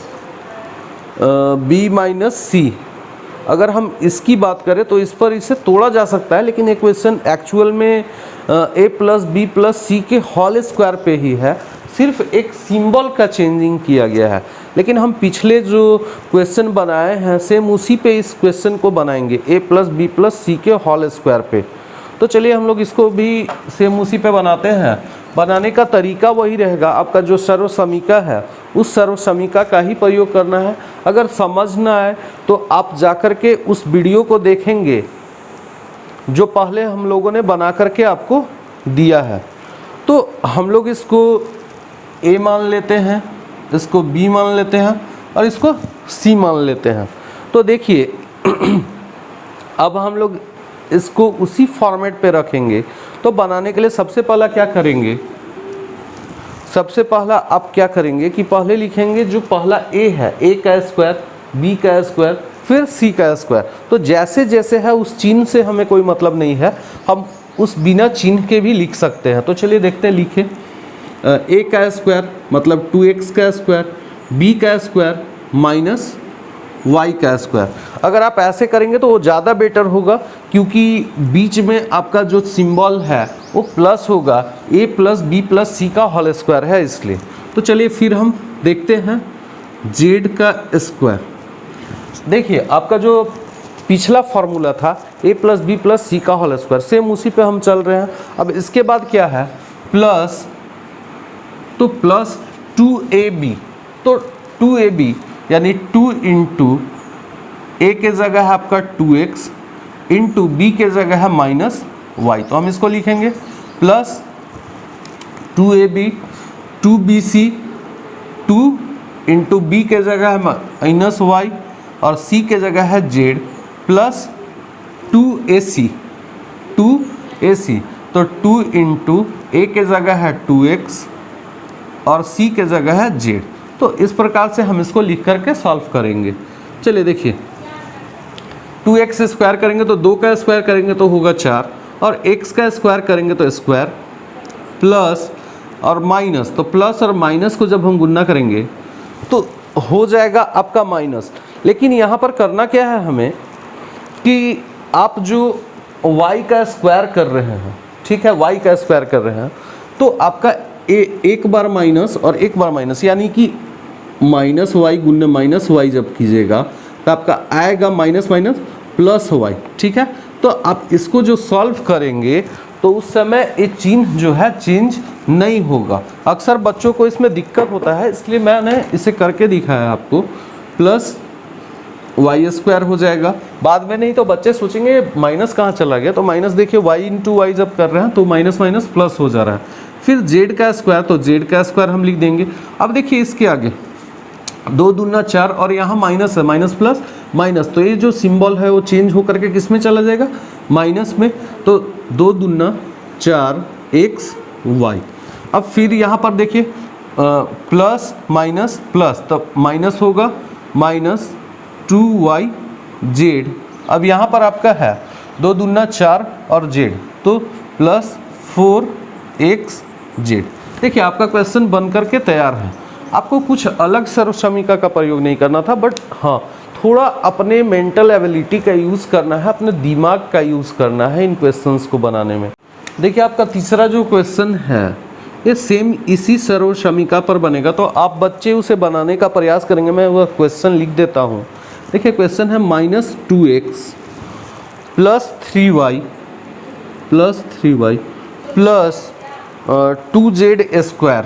B minus C, अगर हम इसकी बात करें तो इस पर इसे तोड़ा जा सकता है, लेकिन ये क्वेश्चन एक्चुअल में a प्लस बी प्लस सी के होल स्क्वायर पे ही है, सिर्फ एक सिंबल का चेंजिंग किया गया है। लेकिन हम पिछले जो क्वेश्चन बनाए हैं सेम उसी पे इस क्वेश्चन को बनाएंगे a प्लस बी प्लस सी के होल स्क्वायर पे। तो चलिए हम लोग इसको भी सेम उसी पे बनाते हैं। बनाने का तरीका वही रहेगा, आपका जो सर्वसमीका है उस सर्वसमीका का ही प्रयोग करना है। अगर समझ ना आए तो आप जाकर के उस वीडियो को देखेंगे जो पहले हम लोगों ने बना करके आपको दिया है। तो हम लोग इसको a मान लेते हैं, इसको b मान लेते हैं और इसको c मान लेते हैं। तो देखिए अब हम लोग इसको उसी फॉर्मेट पे रखेंगे। तो बनाने के लिए सबसे पहला क्या करेंगे, सबसे पहला आप क्या करेंगे कि पहले लिखेंगे जो पहला a है a का स्क्वायर b का स्क्वायर फिर c का स्क्वायर। तो जैसे जैसे है उस चिन्ह से हमें कोई मतलब नहीं है, हम उस बिना चिन्ह के भी लिख सकते हैं। तो चलिए देखते हैं, लिखे a का स्क्वायर मतलब 2x का स्क्वायर b का स्क्वायर माइनस y का स्क्वायर। अगर आप ऐसे करेंगे तो वो ज़्यादा बेटर होगा, क्योंकि बीच में आपका जो सिंबल है वो प्लस होगा, a प्लस बी प्लस सी का होल स्क्वायर है इसलिए। तो चलिए फिर हम देखते हैं z का स्क्वायर। देखिए आपका जो पिछला फॉर्मूला था a प्लस बी प्लस सी का होल स्क्वायर, सेम उसी पे हम चल रहे हैं। अब इसके बाद क्या है प्लस, तो प्लस 2ab, तो 2ab यानी 2 इंटू ए के जगह है आपका 2x इंटू बी के जगह है माइनस वाई। तो हम इसको लिखेंगे plus 2ab 2bc 2 into B के जगह है माइनस वाई और सी के जगह है z प्लस 2ac तो 2 इंटू ए के जगह है 2x और सी के जगह है z। तो इस प्रकार से हम इसको लिख करके सॉल्व करेंगे। चलिए देखिए 2x स्क्वायर करेंगे तो 2 का स्क्वायर करेंगे तो होगा 4, और x का स्क्वायर करेंगे तो स्क्वायर, प्लस और माइनस, तो प्लस और माइनस को जब हम गुणा करेंगे तो हो जाएगा आपका माइनस। लेकिन यहाँ पर करना क्या है हमें कि आप जो y का स्क्वायर कर रहे हैं, ठीक है, y का स्क्वायर कर रहे हैं, तो आपका एक बार माइनस और एक बार माइनस, यानी कि माइनस वाई गुणा माइनस वाई जब कीजिएगा तो आपका आएगा माइनस माइनस प्लस वाई, ठीक है। तो आप इसको जो सॉल्व करेंगे तो उस समय ये चिन्ह जो है चेंज नहीं होगा। अक्सर बच्चों को इसमें दिक्कत होता है, इसलिए मैंने इसे करके दिखाया आपको। प्लस वाई स्क्वायर हो जाएगा बाद में, नहीं तो बच्चे सोचेंगे माइनस कहाँ चला गया, तो माइनस देखिए वाई इंटू वाई जब कर रहे हैं तो माइनस माइनस प्लस हो जा रहा है। फिर जेड का स्क्वायर, तो जेड का स्क्वायर हम लिख देंगे। अब देखिए इसके आगे 2 दूना 4 और यहाँ माइनस है, माइनस प्लस माइनस, तो ये जो सिंबल है वो चेंज होकर के किस में चला जाएगा, माइनस में। तो 2 दूना 4 एक्स वाई। अब फिर यहाँ पर देखिए प्लस माइनस प्लस, तो माइनस होगा माइनस 2y जेड। अब यहाँ पर आपका है 2 दूना 4 और जेड, तो प्लस 4x जेड। देखिए आपका क्वेश्चन बन करके तैयार है। आपको कुछ अलग सर्वसमीका का प्रयोग नहीं करना था, बट हाँ थोड़ा अपने मेंटल एबिलिटी का यूज़ करना है, अपने दिमाग का यूज़ करना है इन क्वेश्चंस को बनाने में। देखिए आपका तीसरा जो क्वेश्चन है ये सेम इसी सर्वसमीका पर बनेगा, तो आप बच्चे उसे बनाने का प्रयास करेंगे। मैं वह क्वेश्चन लिख देता हूँ। देखिए क्वेश्चन है minus 2x plus 3y plus 3y plus 2z square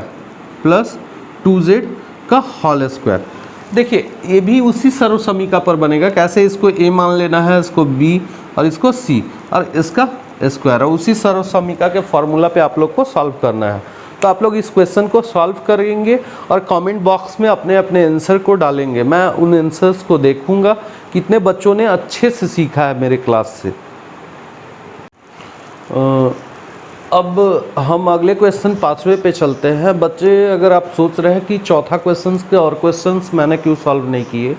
plus 2z का होल स्क्वायर। देखिए ये भी उसी सर्वसमीका पर बनेगा। कैसे, इसको a मान लेना है, इसको b और इसको c और इसका स्क्वायर, और उसी सर्वसमीका के फॉर्मूला पे आप लोग को सॉल्व करना है। तो आप लोग इस क्वेश्चन को सॉल्व करेंगे और कमेंट बॉक्स में अपने अपने आंसर को डालेंगे। मैं उन आंसर्स को देखूंगा कितने बच्चों ने अच्छे से सीखा है मेरे क्लास से। अब हम अगले क्वेश्चन 5वें पे चलते हैं। बच्चे अगर आप सोच रहे हैं कि चौथा क्वेश्चंस के और क्वेश्चंस मैंने क्यों सॉल्व नहीं किए,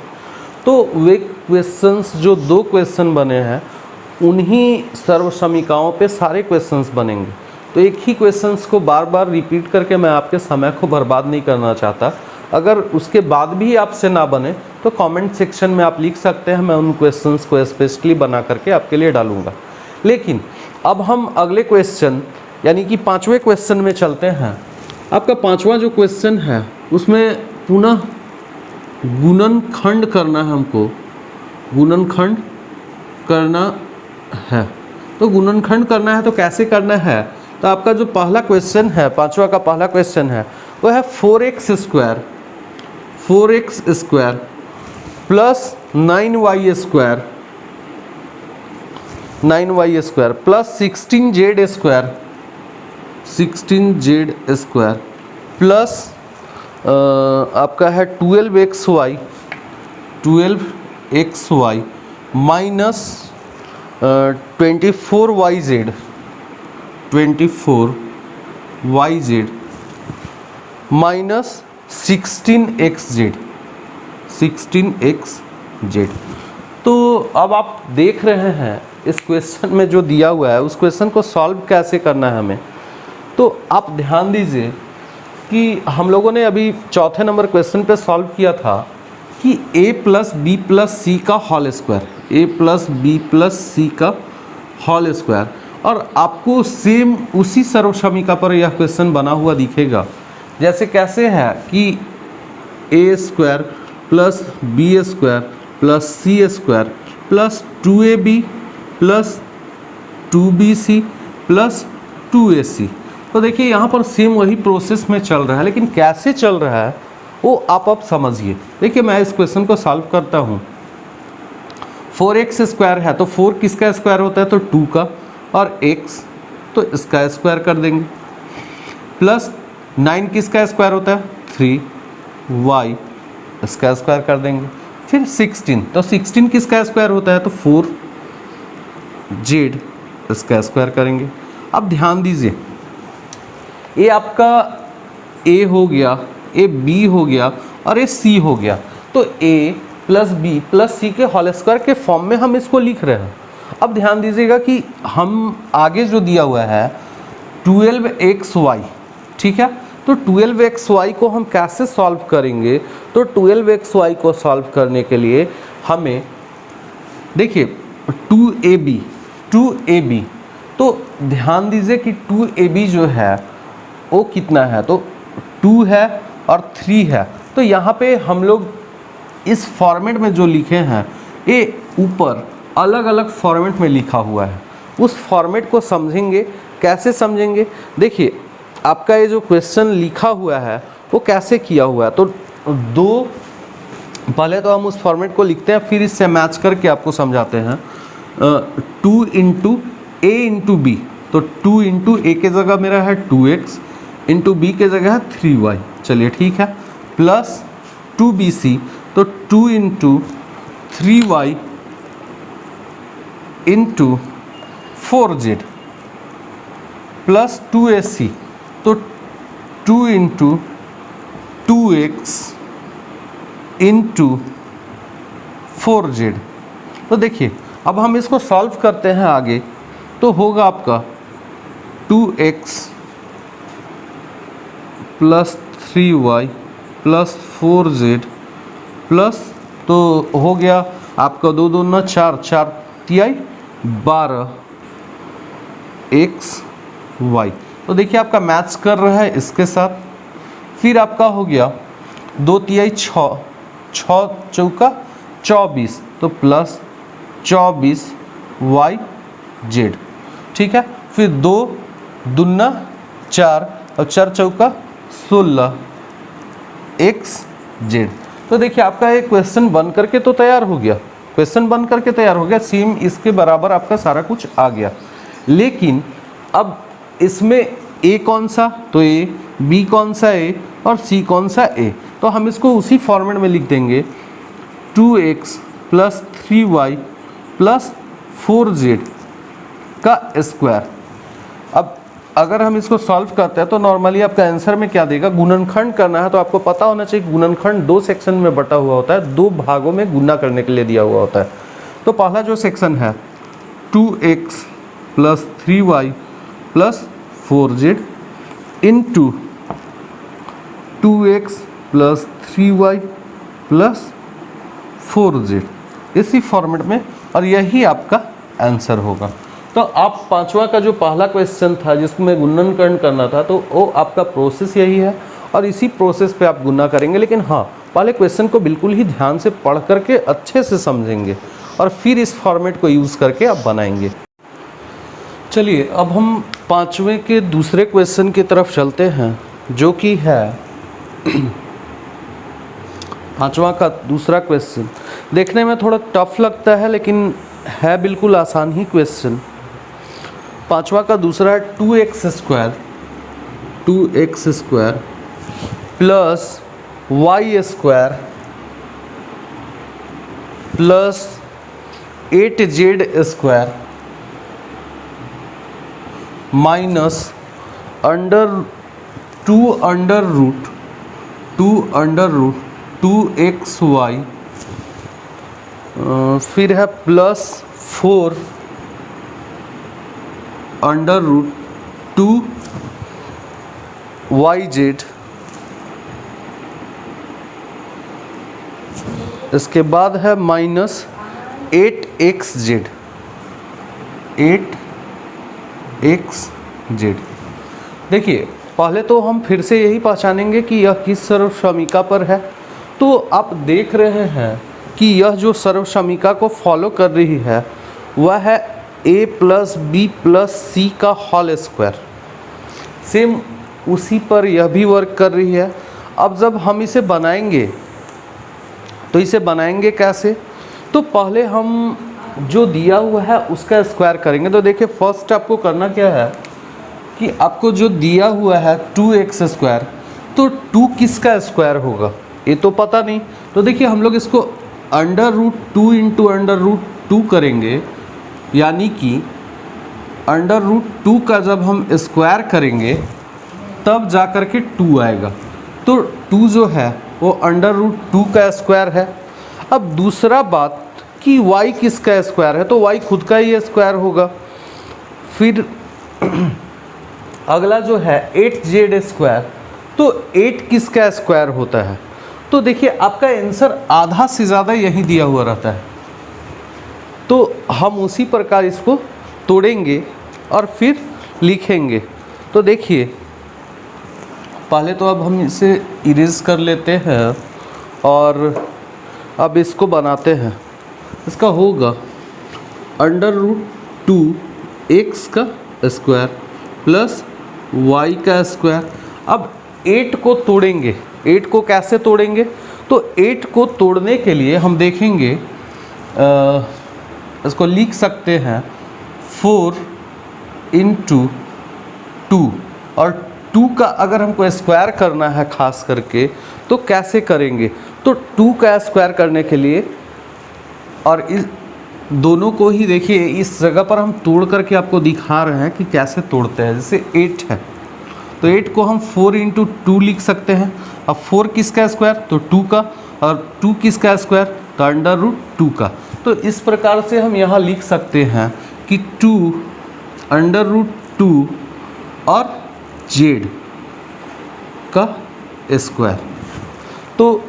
तो वे क्वेश्चंस जो 2 क्वेश्चन बने हैं उन्हीं सर्वसमीकाओं पे सारे क्वेश्चंस बनेंगे। तो एक ही क्वेश्चंस को बार बार रिपीट करके मैं आपके समय को बर्बाद नहीं करना चाहता। अगर उसके बाद भी आपसे ना बने तो कमेंट सेक्शन में आप लिख सकते हैं, मैं उन क्वेश्चंस को स्पेशली बना करके आपके लिए डालूंगा। लेकिन अब हम अगले क्वेश्चन यानी कि 5वें क्वेश्चन में चलते हैं। आपका 5वां जो क्वेश्चन है उसमें पुनः गुणनखंड करना है, हमको गुणनखंड करना है। तो गुणनखंड करना है तो कैसे करना है, तो आपका जो पहला क्वेश्चन है, 5वां का पहला क्वेश्चन है वो है 4x square plus 9y square plus 16z square plus आपका है 12xy minus 24yz minus 16xz। तो अब आप देख रहे हैं इस क्वेश्चन में जो दिया हुआ है उस क्वेश्चन को सॉल्व कैसे करना है हमें। तो आप ध्यान दीजिए कि हम लोगों ने अभी चौथे नंबर क्वेश्चन पे सॉल्व किया था कि a प्लस बी प्लस सी का whole square, a plus B plus सी का होल स्क्वायर, और आपको सेम उसी सर्वसमीका पर यह क्वेश्चन बना हुआ दिखेगा। जैसे कैसे है कि a square plus B square plus C square plus 2ab plus 2bc plus 2ac। तो देखिए यहाँ पर सेम वही प्रोसेस में चल रहा है, लेकिन कैसे चल रहा है वो आप समझिए। देखिए मैं इस क्वेश्चन को सॉल्व करता हूँ। 4x स्क्वायर है तो 4 किसका स्क्वायर होता है, तो 2 का, और x तो इसका स्क्वायर कर देंगे, प्लस 9 किसका स्क्वायर होता है, 3y इसका स्क्वायर कर देंगे, फिर 16 तो 16 किसका स्क्वायर होता है, तो 4z इसका स्क्वायर करेंगे। अब ध्यान दीजिए ये आपका a हो गया, ये b हो गया और ये c हो गया। तो a प्लस बी प्लस सी के होल स्क्वायर के फॉर्म में हम इसको लिख रहे हैं। अब ध्यान दीजिएगा कि हम आगे जो दिया हुआ है 12xy, ठीक है, तो 12xy को हम कैसे सॉल्व करेंगे? तो 12xy को सॉल्व करने के लिए हमें देखिए 2ab, तो ध्यान दीजिए कि 2ab जो है वो कितना है, तो 2 है और 3 है। तो यहाँ पे हम लोग इस फॉर्मेट में जो लिखे हैं ये ऊपर अलग अलग फॉर्मेट में लिखा हुआ है, उस फॉर्मेट को समझेंगे। कैसे समझेंगे? देखिए आपका ये जो क्वेश्चन लिखा हुआ है वो कैसे किया हुआ है, तो दो पहले तो हम उस फॉर्मेट को लिखते हैं, फिर इससे मैच करके आपको समझाते हैं। 2 इंटू ए इंटू बी, तो 2 इंटू ए के जगह मेरा है 2x, इंटू बी के जगह है 3y, चलिए ठीक है, प्लस 2bc, तो 2 into 3y into 4z, plus 2ac, तो 2 इंटू 2x इंटू 4z। तो देखिए अब हम इसको सॉल्व करते हैं आगे, तो होगा आपका 2x plus 3y plus 4z plus, तो हो गया आपका 2 2 9 4 4 तिहाई 12xy। तो देखिए आपका मैच कर रहा है इसके साथ। फिर आपका हो गया 2 तिहाई 6 6 चौका 24, तो प्लस 24yz, ठीक है। फिर 2 दूना 4 और 4 चौका 16xz। तो देखिए आपका ये क्वेश्चन बन करके तो तैयार हो गया, क्वेश्चन बन करके तैयार हो गया, सेम इसके बराबर आपका सारा कुछ आ गया। लेकिन अब इसमें a कौन सा, तो a, b कौन सा a और c कौन सा a, तो हम इसको उसी फॉर्मेट में लिख देंगे 2x plus 3y plus 4z का स्क्वायर। अब अगर हम इसको सॉल्व करते हैं तो नॉर्मली आपका आंसर में क्या देगा, गुणनखंड करना है, तो आपको पता होना चाहिए गुणनखंड 2 सेक्शन में बटा हुआ होता है, 2 भागों में गुना करने के लिए दिया हुआ होता है। तो पहला जो सेक्शन है 2x plus 3y plus 4z into 2x plus 3y plus 4z, इसी फॉर्मेट में, और यही आपका आंसर होगा। तो आप पांचवा का जो पहला क्वेश्चन था जिसमें गुणनकरण करना था, तो वो आपका प्रोसेस यही है और इसी प्रोसेस पे आप गुना करेंगे। लेकिन हाँ, पहले क्वेश्चन को बिल्कुल ही ध्यान से पढ़ करके अच्छे से समझेंगे और फिर इस फॉर्मेट को यूज़ करके आप बनाएंगे। चलिए अब हम पांचवें के दूसरे क्वेश्चन की तरफ चलते हैं, जो कि है पांचवा का दूसरा क्वेश्चन। देखने में थोड़ा टफ लगता है लेकिन है बिल्कुल आसान ही क्वेश्चन। पांचवा का दूसरा है 2x square plus y square plus 8z square minus two under root 2xy, फिर है प्लस 4 अंडर रूट 2yz, इसके बाद है माइनस 8xz। देखिए पहले तो हम फिर से यही पहचानेंगे कि यह किस सर्वसमीका पर है। तो आप देख रहे हैं कि यह जो सर्वसमीका को फॉलो कर रही है वह है a प्लस बी प्लस सी का होल स्क्वायर। सेम उसी पर यह भी वर्क कर रही है। अब जब हम इसे बनाएंगे तो इसे बनाएंगे कैसे, तो पहले हम जो दिया हुआ है उसका स्क्वायर करेंगे। तो देखिए फर्स्ट आपको करना क्या है कि आपको जो दिया हुआ है 2x स्क्वायर, तो 2 किसका स्क्वायर होगा ये तो पता नहीं। तो देखिए हम लोग इसको under root 2 into under root 2 करेंगे, यानी कि अंडर रूट 2 का जब हम स्क्वायर करेंगे तब जा कर के 2 आएगा। तो 2 जो है वो अंडर रूट 2 का स्क्वायर है। अब दूसरा बात कि y किसका स्क्वायर है, तो y खुद का ही स्क्वायर होगा। फिर अगला जो है 8z स्क्वायर, तो 8 किसका स्क्वायर होता है, तो देखिए आपका आंसर आधा से ज़्यादा यही दिया हुआ रहता है। तो हम उसी प्रकार इसको तोड़ेंगे और फिर लिखेंगे। तो देखिए पहले तो अब हम इसे इरेज कर लेते हैं और अब इसको बनाते हैं। इसका होगा √2x का स्क्वायर प्लस y का स्क्वायर। अब 8 को तोड़ेंगे, 8 को कैसे तोड़ेंगे, तो 8 को तोड़ने के लिए हम देखेंगे इसको लिख सकते हैं 4 × 2, और 2 का अगर हमको स्क्वायर करना है खास करके तो कैसे करेंगे, तो 2 का स्क्वायर करने के लिए, और इस दोनों को ही देखिए इस जगह पर हम तोड़ करके आपको दिखा रहे हैं कि कैसे तोड़ते हैं। जैसे 8 है तो 8 को हम 4 × 2 लिख सकते हैं। अब 4 किसका स्क्वायर, तो 2 का, और 2 किसका स्क्वायर, तो √2 का। तो इस प्रकार से हम यहाँ लिख सकते हैं कि 2 √2 और z का स्क्वायर। तो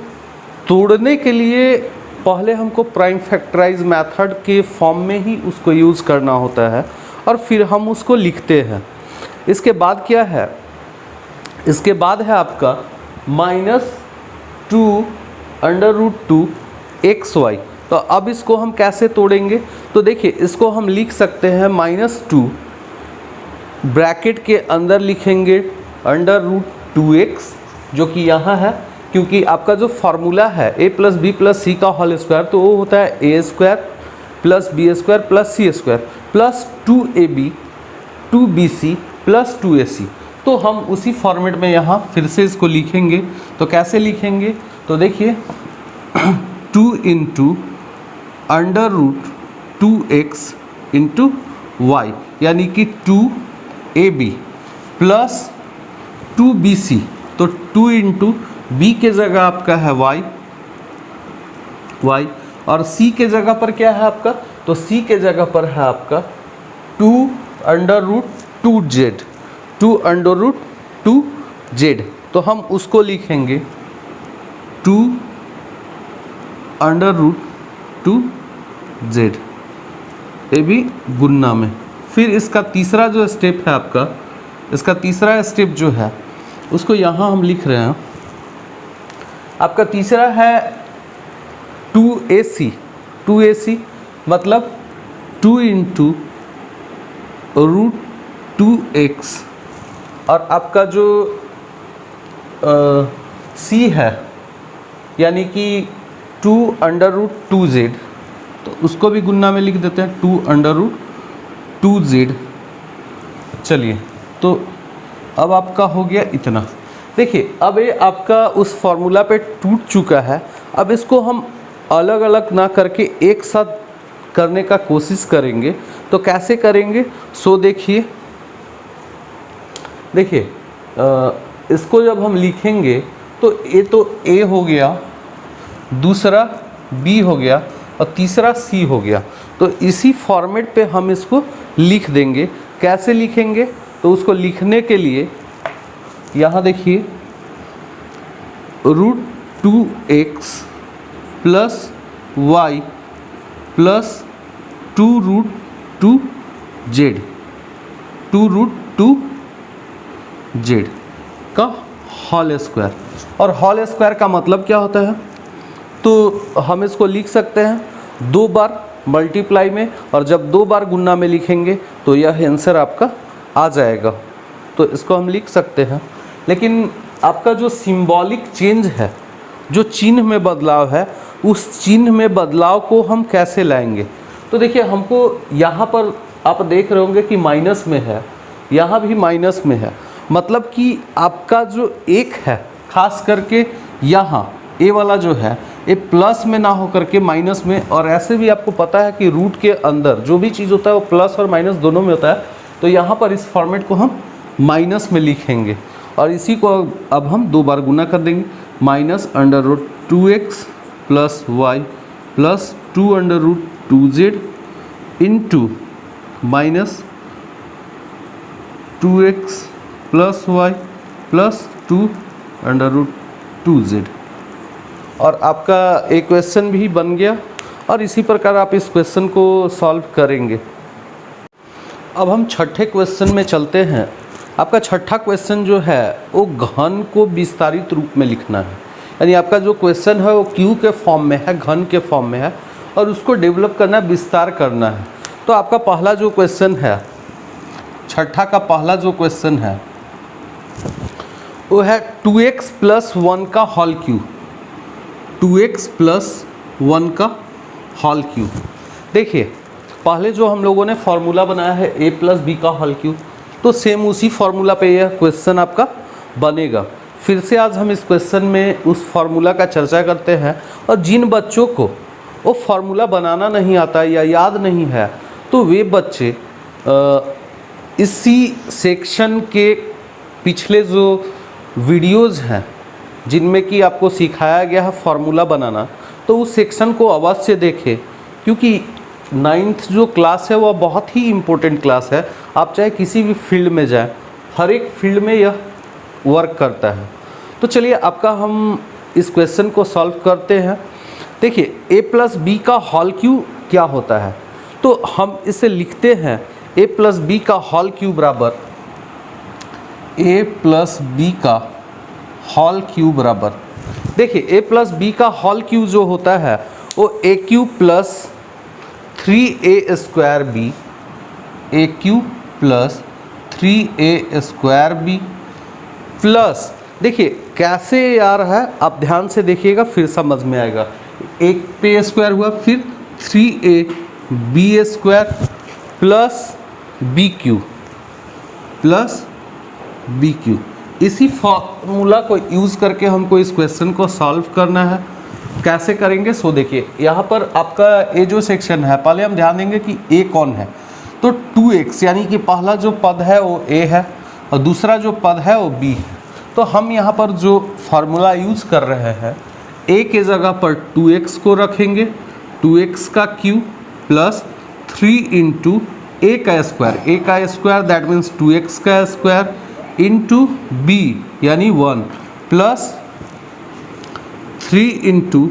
तोड़ने के लिए पहले हमको प्राइम फैक्टराइज मेथड के फॉर्म में ही उसको यूज़ करना होता है और फिर हम उसको लिखते हैं। इसके बाद क्या है, इसके बाद है आपका -2 √2xy। तो अब इसको हम कैसे तोड़ेंगे, तो देखिए इसको हम लिख सकते हैं -2 ब्रैकेट के अंदर लिखेंगे √2x, जो कि यहाँ है, क्योंकि आपका जो फार्मूला है a + b + c का होल स्क्वायर, तो वो होता है a² + b² + c² plus 2ab 2bc + 2ac। तो हम उसी फॉर्मेट में यहाँ फिर से इसको लिखेंगे। तो कैसे लिखेंगे, तो देखिए 2 × √2x × y, यानी कि 2ab + 2bc। तो 2 × b के जगह आपका है y, और c के जगह पर क्या है आपका, तो c के जगह पर है आपका 2 √2z, 2 √2z। तो हम उसको लिखेंगे 2 √2z, ये भी गुन्ना में। फिर इसका तीसरा जो स्टेप है आपका, इसका तीसरा स्टेप जो है उसको यहाँ हम लिख रहे हैं। आपका तीसरा है 2ac, 2ac मतलब 2 × √2x, और आपका जो c है यानी कि 2 √2z, तो उसको भी गुन्ना में लिख देते हैं 2 √2z। चलिए, तो अब आपका हो गया इतना। देखिए अब ये आपका उस फॉर्मूला पे टूट चुका है। अब इसको हम अलग अलग ना करके एक साथ करने का कोशिश करेंगे। तो कैसे करेंगे, सो देखिए इसको जब हम लिखेंगे तो ये तो a हो गया, दूसरा b हो गया और तीसरा c हो गया। तो इसी फॉर्मेट पे हम इसको लिख देंगे। कैसे लिखेंगे, तो उसको लिखने के लिए यहाँ देखिए √2x + y + 2 √2z, 2 √2z का होल स्क्वायर। और होल स्क्वायर का मतलब क्या होता है, तो हम इसको लिख सकते हैं 2 बार मल्टीप्लाई में, और जब 2 बार गुन्ना में लिखेंगे तो यह आंसर आपका आ जाएगा। तो इसको हम लिख सकते हैं। लेकिन आपका जो सिंबॉलिक चेंज है, जो चिन्ह में बदलाव है, उस चिन्ह में बदलाव को हम कैसे लाएंगे, तो देखिए हमको यहाँ पर आप देख रहे होंगे कि माइनस में है, यहाँ भी माइनस में है। मतलब कि आपका जो एक है, खास करके यहाँ ए वाला जो है, ये प्लस में ना हो करके माइनस में, और ऐसे भी आपको पता है कि रूट के अंदर जो भी चीज़ होता है वो प्लस और माइनस दोनों में होता है। तो यहाँ पर इस फॉर्मेट को हम माइनस में लिखेंगे और इसी को अब हम 2 बार गुना कर देंगे। -√2x + y plus 2√2z into minus 2x plus Y plus 2√2z। और आपका एक क्वेश्चन भी बन गया। और इसी प्रकार आप इस क्वेश्चन को सॉल्व करेंगे। अब हम छठे क्वेश्चन में चलते हैं। आपका छठा क्वेश्चन जो है वो घन को विस्तारित रूप में लिखना है, यानी आपका जो क्वेश्चन है वो क्यू के फॉर्म में है, घन के फॉर्म में है, और उसको डेवलप करना, विस्तार करना है। तो आपका पहला जो क्वेश्चन है, छठा का पहला जो क्वेश्चन है वो है 2x प्लस 1 का होल क्यूब। 2x प्लस 1 का होल क्यूब। देखिए पहले जो हम लोगों ने फॉर्मूला बनाया है a प्लस बी का होल क्यूब, तो सेम उसी फॉर्मूला पे यह क्वेश्चन आपका बनेगा। फिर से आज हम इस क्वेश्चन में उस फॉर्मूला का चर्चा करते हैं। और जिन बच्चों को वो फॉर्मूला बनाना नहीं आता या याद नहीं है, तो वे बच्चे इसी सेक्शन के पिछले जो वीडियोज़ हैं जिनमें कि आपको सिखाया गया है फॉर्मूला बनाना, तो उस सेक्शन को अवश्य देखें, क्योंकि 9th जो क्लास है वह बहुत ही इम्पोर्टेंट क्लास है। आप चाहे किसी भी फील्ड में जाएं, हर एक फील्ड में यह वर्क करता है। तो चलिए आपका हम इस क्वेश्चन को सॉल्व करते हैं। देखिए a प्लस बी का होल क्यूब क्या होता है, तो हम इसे लिखते हैं a प्लस बी का होल क्यूब बराबर a प्लस बी का होल क्यूब बराबर, देखिए a प्लस बी का होल क्यूब जो होता है वो a cube plus 3a square B, a cube plus 3a square B plus, देखिए कैसे आ रहा है आप ध्यान से देखिएगा फिर समझ में आएगा। एक पे स्क्वायर हुआ, फिर 3a B square plus B cube plus B cube. इसी फॉर्मूला को यूज़ करके हमको इस क्वेश्चन को सॉल्व करना है। कैसे करेंगे सो देखिए, यहाँ पर आपका ए जो सेक्शन है, पहले हम ध्यान देंगे कि ए कौन है। तो 2x यानी कि पहला जो पद है वो ए है और दूसरा जो पद है वो बी है। तो हम यहाँ पर जो फार्मूला यूज़ कर रहे हैं, ए के जगह पर 2x को रखेंगे, 2x का क्यूब प्लस 3 इंटू ए का स्क्वायर दैट मीन्स 2x का स्क्वायर इंटू बी यानी 1 प्लस 3 इंटू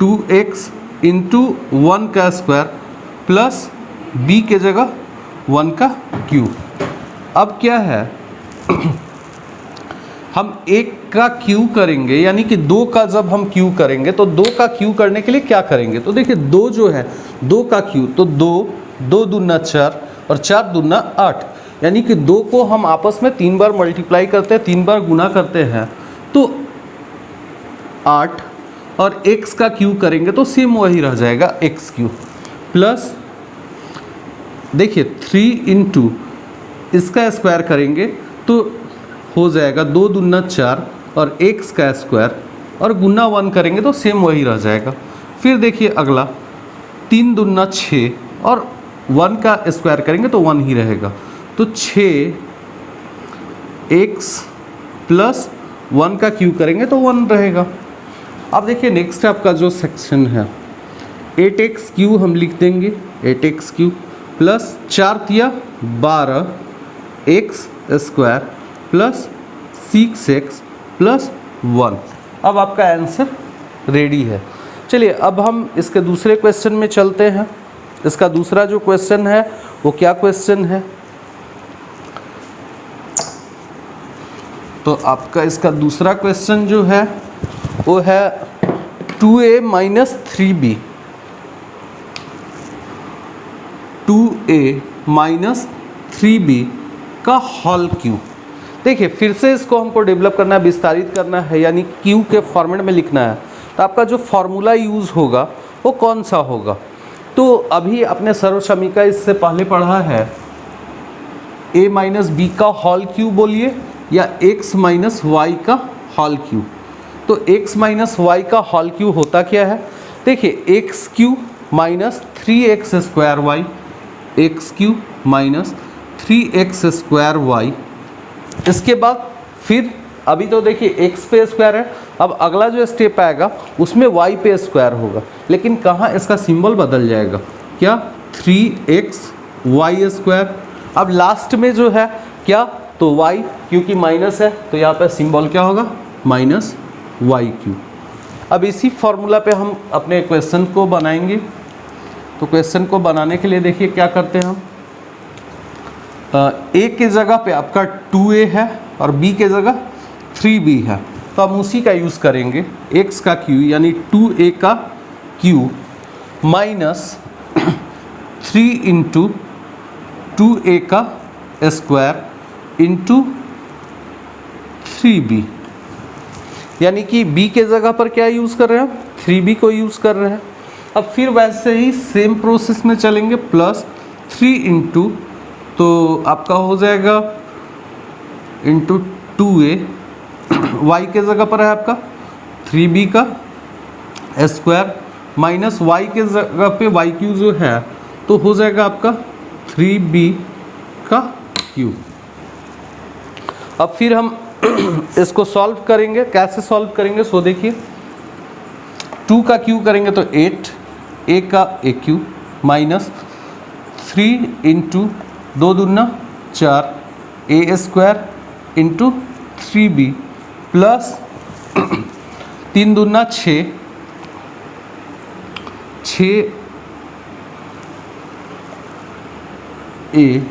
2x इंटू 1 का स्क्वायर प्लस b के जगह 1 का क्यूब। अब क्या है हम 1 का क्यू करेंगे, यानी कि 2 का जब हम क्यू करेंगे तो 2 का क्यू करने के लिए क्या करेंगे, तो देखिए 2 जो है 2 का क्यू, तो 2 दूना 4 और 4 दूना 8, यानी कि 2 को हम आपस में 3 बार मल्टीप्लाई करते हैं, 3 बार गुना करते हैं तो 8, और x का क्यू करेंगे तो सेम वही रह जाएगा x क्यू प्लस, देखिए 3 इंटू इसका स्क्वायर करेंगे तो हो जाएगा 2 दूना 4 और x का स्क्वायर और गुना 1 करेंगे तो सेम वही रह जाएगा। फिर देखिए अगला 3 दूना 6 और 1 का स्क्वायर करेंगे तो 1 ही रहेगा, तो 6x प्लस 1 का क्यू करेंगे तो 1 रहेगा। अब देखिए नेक्स्ट आपका जो सेक्शन है 8x क्यू हम लिख देंगे, 8x क्यू प्लस 4 तिया 12 x square plus 6x plus 1। अब आपका आंसर रेडी है। चलिए अब हम इसके दूसरे क्वेश्चन में चलते हैं। इसका दूसरा जो क्वेश्चन है वो क्या क्वेश्चन है, तो आपका इसका दूसरा क्वेश्चन जो है वो है 2a minus 3b, 2a minus 3b का होल क्यूब। देखिए फिर से इसको हमको डेवलप करना है, विस्तारित करना है, यानी क्यू के फॉर्मेट में लिखना है। तो आपका जो फॉर्मूला यूज़ होगा वो कौन सा होगा, तो अभी आपने सर्वसमीका इससे पहले पढ़ा है a माइनस बी का होल क्यूब बोलिए या x माइनस वाई का होल क्यूब। तो x माइनस वाई का होल क्यूब होता क्या है, देखिए x cube minus 3x square Y, x cube minus 3x square Y, इसके बाद फिर अभी तो देखिए x पे स्क्वायर है, अब अगला जो स्टेप आएगा उसमें y पे स्क्वायर होगा, लेकिन कहाँ इसका सिंबल बदल जाएगा, क्या 3x y स्क्वायर। अब लास्ट में जो है क्या, तो y, क्योंकि माइनस है तो यहाँ पे सिंबल क्या होगा, माइनस वाई क्यू। अब इसी फॉर्मूला पे हम अपने क्वेश्चन को बनाएंगे। तो क्वेश्चन को बनाने के लिए देखिए क्या करते हैं हम, a के जगह पे आपका 2a है और b के जगह 3b है, तो हम उसी का यूज़ करेंगे, x का q यानी 2a का q माइनस 3 इंटू 2a का स्क्वायर इंटू 3b, यानी कि b के जगह पर क्या यूज़ कर रहे हैं, 3b को यूज़ कर रहे हैं। अब फिर वैसे ही सेम प्रोसेस में चलेंगे, प्लस 3 इंटू, तो आपका हो जाएगा इंटू 2a, y के जगह पर है आपका 3b का स्क्वायर माइनस y के जगह पे वाई क्यू जो है, तो हो जाएगा आपका 3b का क्यू। अब फिर हम इसको सॉल्व करेंगे, कैसे सॉल्व करेंगे, सो देखिए 2 का क्यू करेंगे तो 8, a का a क्यू माइनस 3 इंटू 2 दूना 4 a square into 3b plus 3 दूना 6 a,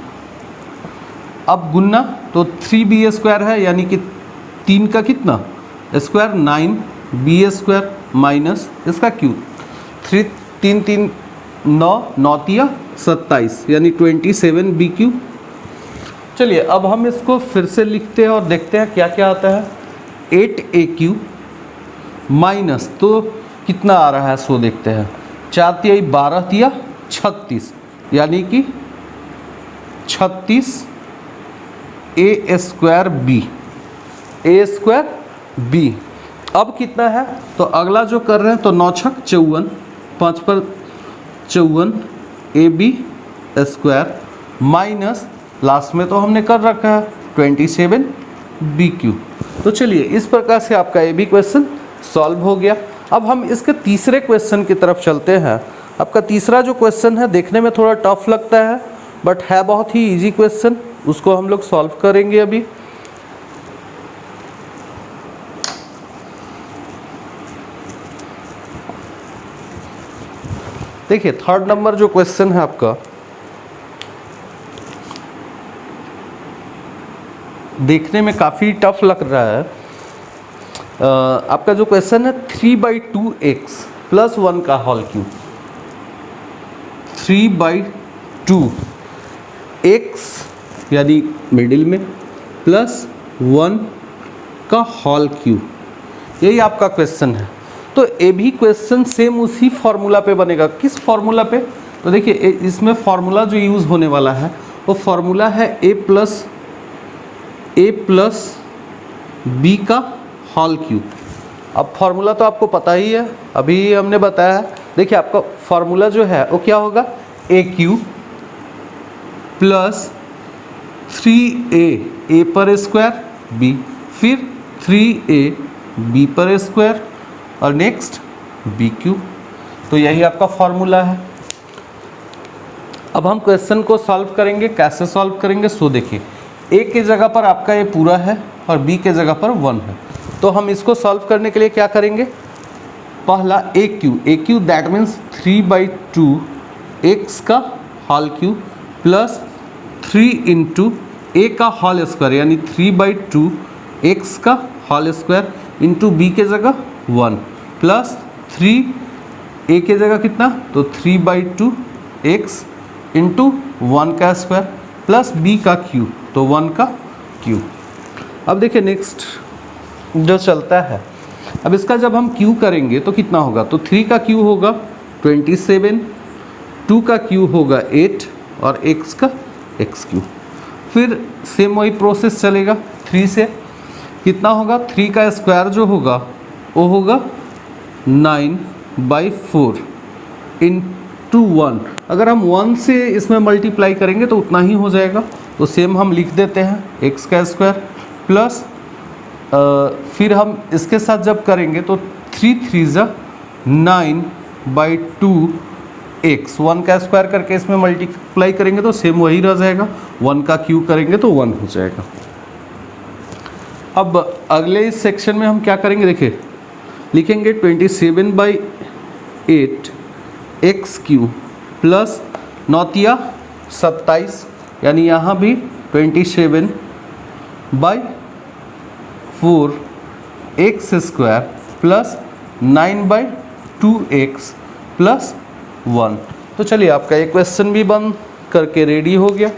अब गुन्ना तो 3b स्क्वायर है, यानी कि 3 का कितना स्क्वायर 9b स्क्वायर माइनस इसका क्यू 3 3 3 9 9 तिया 27 यानी 27b क्यू। चलिए अब हम इसको फिर से लिखते हैं और देखते हैं क्या क्या आता है। 8a क्यू माइनस, तो कितना आ रहा है सो देखते हैं, 4 तिया 12 तिया 36 यानी कि 36 a स्क्वायर b। अब कितना है, तो अगला जो कर रहे हैं तो 9 छक 54, 5 पर 54 ab स्क्वायर माइनस लास्ट में तो हमने कर रखा है 27b क्यू। तो चलिए इस प्रकार से आपका ए बी क्वेश्चन सॉल्व हो गया। अब हम इसके तीसरे क्वेश्चन की तरफ चलते हैं। आपका तीसरा जो क्वेश्चन है देखने में थोड़ा टफ लगता है, बट है बहुत ही इजी क्वेश्चन, उसको हम लोग सॉल्व करेंगे अभी। देखिए थर्ड नंबर जो क्वेश्चन है आपका, देखने में काफ़ी टफ लग रहा है। आपका जो क्वेश्चन है 3/2x प्लस 1 का होल क्यूब, 3/2x यानी मिडिल में प्लस 1 का होल क्यूब, यही आपका क्वेश्चन है। तो ये भी क्वेश्चन सेम उसी फॉर्मूला पे बनेगा। किस फॉर्मूला पे, तो देखिए इसमें फॉर्मूला जो यूज़ होने वाला है वो फॉर्मूला है a प्लस b का होल क्यूब। अब फॉर्मूला तो आपको पता ही है, अभी हमने बताया है। देखिए आपका फॉर्मूला जो है वो क्या होगा, a क्यूब प्लस 3a पर स्क्वायर b, फिर 3a b पर स्क्वायर और नेक्स्ट b क्यूब। तो यही आपका फॉर्मूला है। अब हम क्वेश्चन को सॉल्व करेंगे। कैसे सॉल्व करेंगे, सो देखिए a के जगह पर आपका ये पूरा है और b के जगह पर 1 है। तो हम इसको सॉल्व करने के लिए क्या करेंगे, पहला a cube that means 3/2x का whole cube plus 3 into a का होल स्क्वायर यानी 3/2x का होल स्क्वायर इंटू b के जगह 1 प्लस 3a के जगह कितना, तो 3/2x इंटू 1 का स्क्वायर प्लस b का क्यूब, तो 1 का क्यूब। अब देखिए नेक्स्ट जो चलता है, अब इसका जब हम क्यू करेंगे तो कितना होगा, तो 3 का क्यू होगा 27, 2 का क्यू होगा 8 और x का x क्यू। फिर सेम वही प्रोसेस चलेगा, 3 से कितना होगा, 3 का स्क्वायर जो होगा वो होगा 9/4 इंटू 1। अगर हम 1 से इसमें मल्टीप्लाई करेंगे तो उतना ही हो जाएगा। तो सेम हम लिख देते हैं x का स्क्वायर प्लस फिर हम इसके साथ जब करेंगे तो 3 3 ज़ा 9/2x, 1 का स्क्वायर करके इसमें मल्टीप्लाई करेंगे तो सेम वही रह जाएगा, 1 का क्यूब करेंगे तो 1 हो जाएगा। अब अगले इस सेक्शन में हम क्या करेंगे, देखिए लिखेंगे 27/8 एक्स क्यू प्लस 9 27, यानी यहाँ भी 27/4 x square plus 9/2x plus 1। तो चलिए आपका ये क्वेश्चन भी बन करके रेडी हो गया।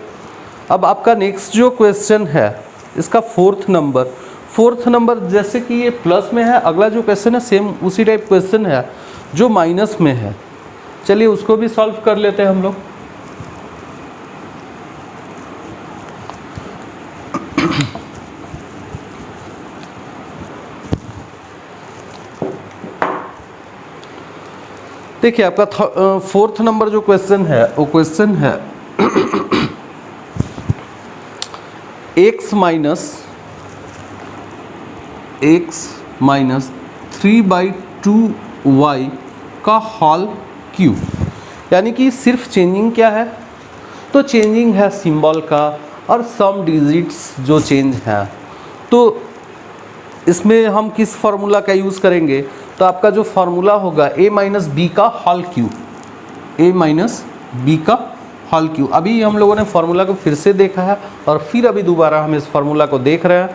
अब आपका नेक्स्ट जो क्वेश्चन है इसका फोर्थ नंबर, जैसे कि ये प्लस में है, अगला जो क्वेश्चन है सेम उसी टाइप क्वेश्चन है जो माइनस में है। चलिए उसको भी सॉल्व कर लेते हैं हम लोग। देखिए आपका फोर्थ नंबर जो क्वेश्चन है वो क्वेश्चन है x माइनस 3/2y का होल क्यूब, यानी कि सिर्फ चेंजिंग क्या है, तो चेंजिंग है सिंबल का और सम डिजिट्स जो चेंज है। तो इसमें हम किस फार्मूला का यूज़ करेंगे, तो आपका जो फार्मूला होगा a माइनस बी का whole cube, a minus B का होल क्यूब। अभी हम लोगों ने फार्मूला को फिर से देखा है और फिर अभी दोबारा हम इस फार्मूला को देख रहे हैं।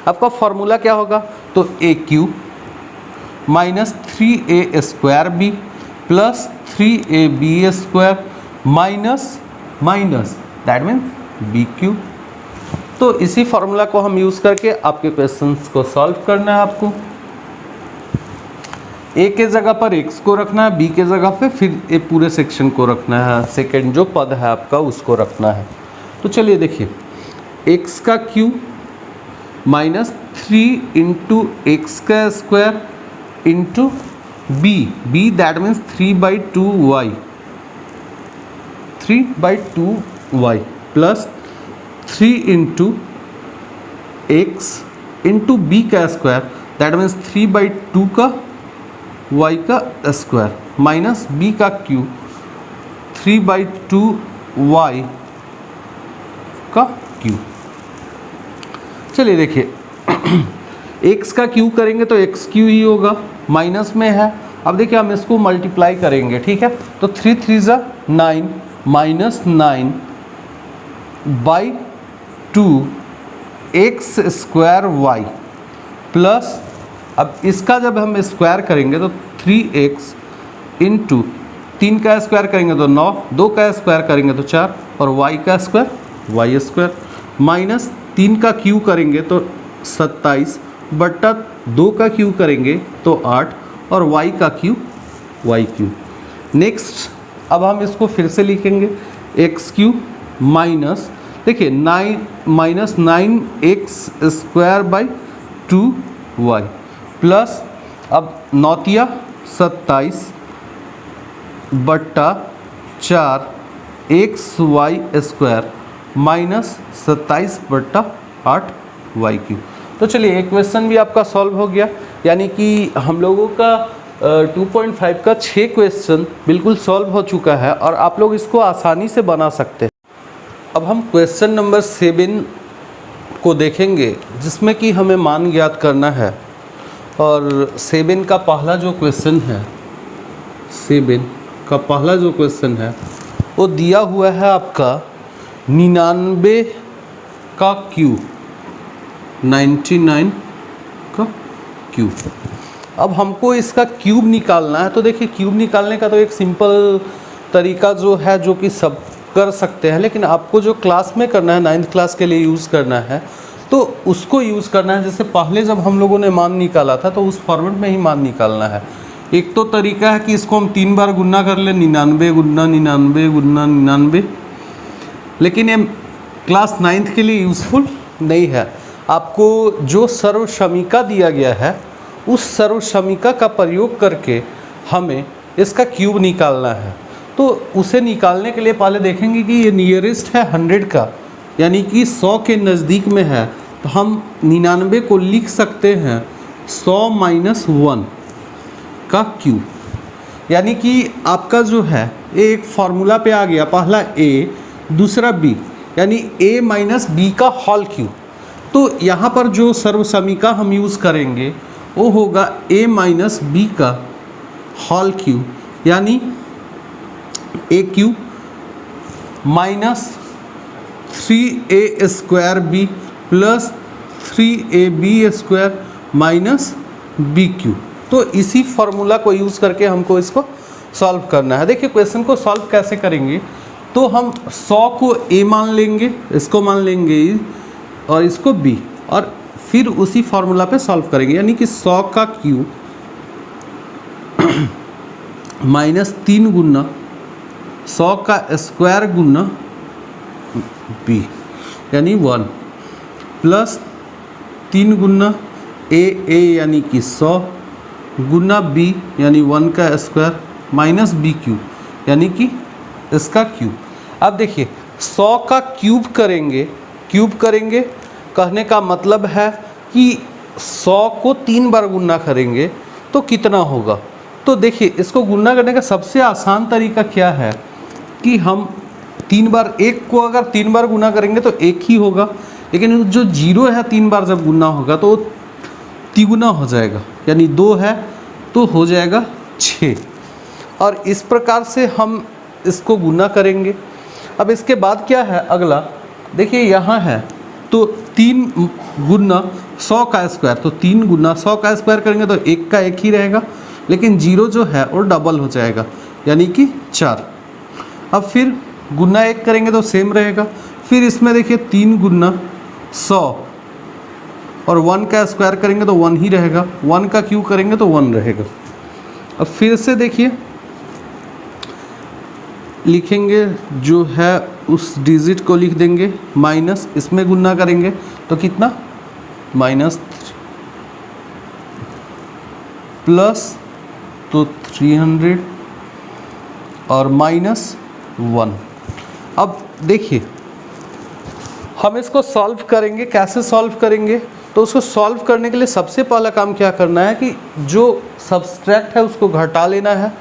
आपका फार्मूला क्या होगा, तो a cube minus 3a square B plus 3ab square minus that means B cube. तो इसी फार्मूला को हम यूज़ करके आपके क्वेश्चंस को सॉल्व करना है। आपको ए के जगह पर x को रखना है, बी के जगह पे फिर ए पूरे सेक्शन को रखना है, सेकेंड जो पद है आपका उसको रखना है। तो चलिए देखिए x का क्यूब माइनस 3 इंटू एक्स का square into B that means 3/2y plus 3 into X into B का स्क्वायर दैट मीन्स 3/2 का y का स्क्वायर माइनस बी का क्यूब 3/2y का क्यूब। चलिए देखिए x का क्यूब करेंगे तो x क्यू ही होगा, माइनस में है। अब देखिए हम इसको मल्टीप्लाई करेंगे, ठीक है, तो 3 3 ज़ा 9 minus 9/2 x square y plus, अब इसका जब हम स्क्वायर करेंगे तो 3x इंटू 3 का स्क्वायर करेंगे तो 9, 2 का स्क्वायर करेंगे तो 4 और y का स्क्वायर y स्क्वायर माइनस 3 का क्यू करेंगे तो 27 बटा 2 का क्यू करेंगे तो 8 और y का क्यू y क्यू। नेक्स्ट अब हम इसको फिर से लिखेंगे एक्स क्यू माइनस, देखिए 9 minus 9x square by 2y plus, अब 9 27 बट्टा 4 XY स्क्वायर माइनस 27 बट्टा 8 y क्यूब। तो चलिए एक क्वेश्चन भी आपका सॉल्व हो गया, यानी कि हम लोगों का 2.5 का 6 क्वेश्चन बिल्कुल सॉल्व हो चुका है और आप लोग इसको आसानी से बना सकते हैं। अब हम क्वेश्चन नंबर 7 को देखेंगे जिसमें कि हमें मान ज्ञात करना है। और 7 का पहला जो क्वेश्चन है, 7 का पहला जो क्वेश्चन है वो दिया हुआ है आपका 99 का क्यूब, 99 का क्यूब। अब हमको इसका क्यूब निकालना है। तो देखिए क्यूब निकालने का तो एक सिंपल तरीका जो है जो कि सब कर सकते हैं, लेकिन आपको जो क्लास में करना है 9th क्लास के लिए यूज़ करना है तो उसको यूज़ करना है। जैसे पहले जब हम लोगों ने मान निकाला था तो उस फॉर्मेट में ही मान निकालना है। एक तो तरीका है कि इसको हम 3 बार गुना कर लें, 99 गुना 99 गुना 99, लेकिन ये क्लास 9th के लिए यूज़फुल नहीं है। आपको जो सर्वसमीका दिया गया है उस सर्वसमीका का प्रयोग करके हमें इसका क्यूब निकालना है। तो उसे निकालने के लिए पहले देखेंगे कि ये नियरेस्ट है 100 का, यानी कि 100 के नज़दीक में है, तो हम 99 को लिख सकते हैं 100 माइनस 1 का क्यूब, यानी कि आपका जो है ये एक फॉर्मूला पे आ गया, पहला a दूसरा b, यानी a माइनस बी का होल क्यूब। तो यहाँ पर जो सर्वसमीका हम यूज़ करेंगे वो होगा a माइनस बी का होल क्यूब, यानी a cube minus 3a square b plus 3ab square minus B cube. तो इसी फॉर्मूला को यूज़ करके हमको इसको सॉल्व करना है। देखिए क्वेश्चन को सॉल्व कैसे करेंगे, तो हम 100 को a मान लेंगे, इसको मान लेंगे e और इसको b, और फिर उसी फॉर्मूला पे सॉल्व करेंगे, यानी कि 100 का क्यूब माइनस 3 गुना 100 का स्क्वायर गुना b, यानी 1 प्लस 3 गुना a यानी कि 100 गुना b यानी 1 का स्क्वायर माइनस बी क्यूब, यानी कि इसका क्यूब। अब देखिए 100 का क्यूब करेंगे, कहने का मतलब है कि 100 को 3 बार गुना करेंगे तो कितना होगा। तो देखिए इसको गुना करने का सबसे आसान तरीका क्या है कि हम 3 बार, एक को अगर 3 बार गुना करेंगे तो एक ही होगा, लेकिन जो 0 है 3 बार जब गुना होगा तो तिगुना हो जाएगा, यानी 2 है तो हो जाएगा 6, और इस प्रकार से हम इसको गुना करेंगे। अब इसके बाद क्या है अगला, देखिए यहाँ है तो 3 गुना 100 का स्क्वायर, तो 3 गुना 100 का स्क्वायर करेंगे तो एक का एक ही रहेगा, लेकिन 0 जो है वो डबल हो जाएगा, यानी कि 4। अब फिर गुना 1 करेंगे तो सेम रहेगा, फिर इसमें देखिए 3 गुना 100 और 1 का स्क्वायर करेंगे तो 1 ही रहेगा, 1 का क्यूब करेंगे तो 1 रहेगा। अब फिर से देखिए लिखेंगे, जो है उस डिजिट को लिख देंगे माइनस, इसमें गुना करेंगे तो कितना माइनस प्लस तो 300 और माइनस 1। अब देखिए हम इसको सॉल्व करेंगे, कैसे सॉल्व करेंगे, तो उसको सॉल्व करने के लिए सबसे पहला काम क्या करना है कि जो सब्सट्रैक्ट है उसको घटा लेना है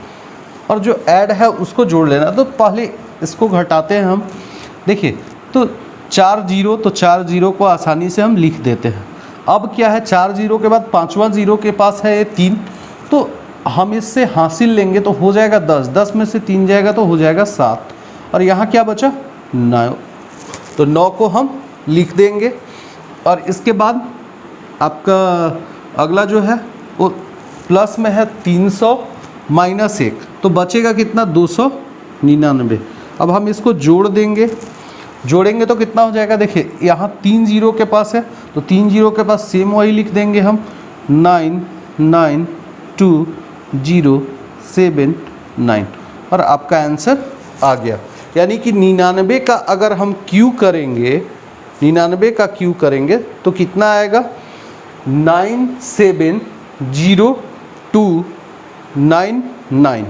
और जो ऐड है उसको जोड़ लेना है। तो पहले इसको घटाते हैं हम, देखिए तो 4 जीरो, तो 4 जीरो को आसानी से हम लिख देते हैं। अब क्या है 4 जीरो के बाद 5वां जीरो के पास है ये 3, तो हम इससे हासिल लेंगे तो हो जाएगा 10, 10 में से 3 जाएगा तो हो जाएगा 7, और यहाँ क्या बचा 9, तो 9 को हम लिख देंगे। और इसके बाद आपका अगला जो है वो प्लस में है 300 माइनस 1, तो बचेगा कितना 299। अब हम इसको जोड़ देंगे, जोड़ेंगे तो कितना हो जाएगा, देखिए यहाँ 3 जीरो के पास है तो 3 जीरो के पास सेम वही लिख देंगे हम 992079, और आपका आंसर आ गया। यानी कि 99 का अगर हम क्यू करेंगे, 99 का क्यू करेंगे तो कितना आएगा 970299।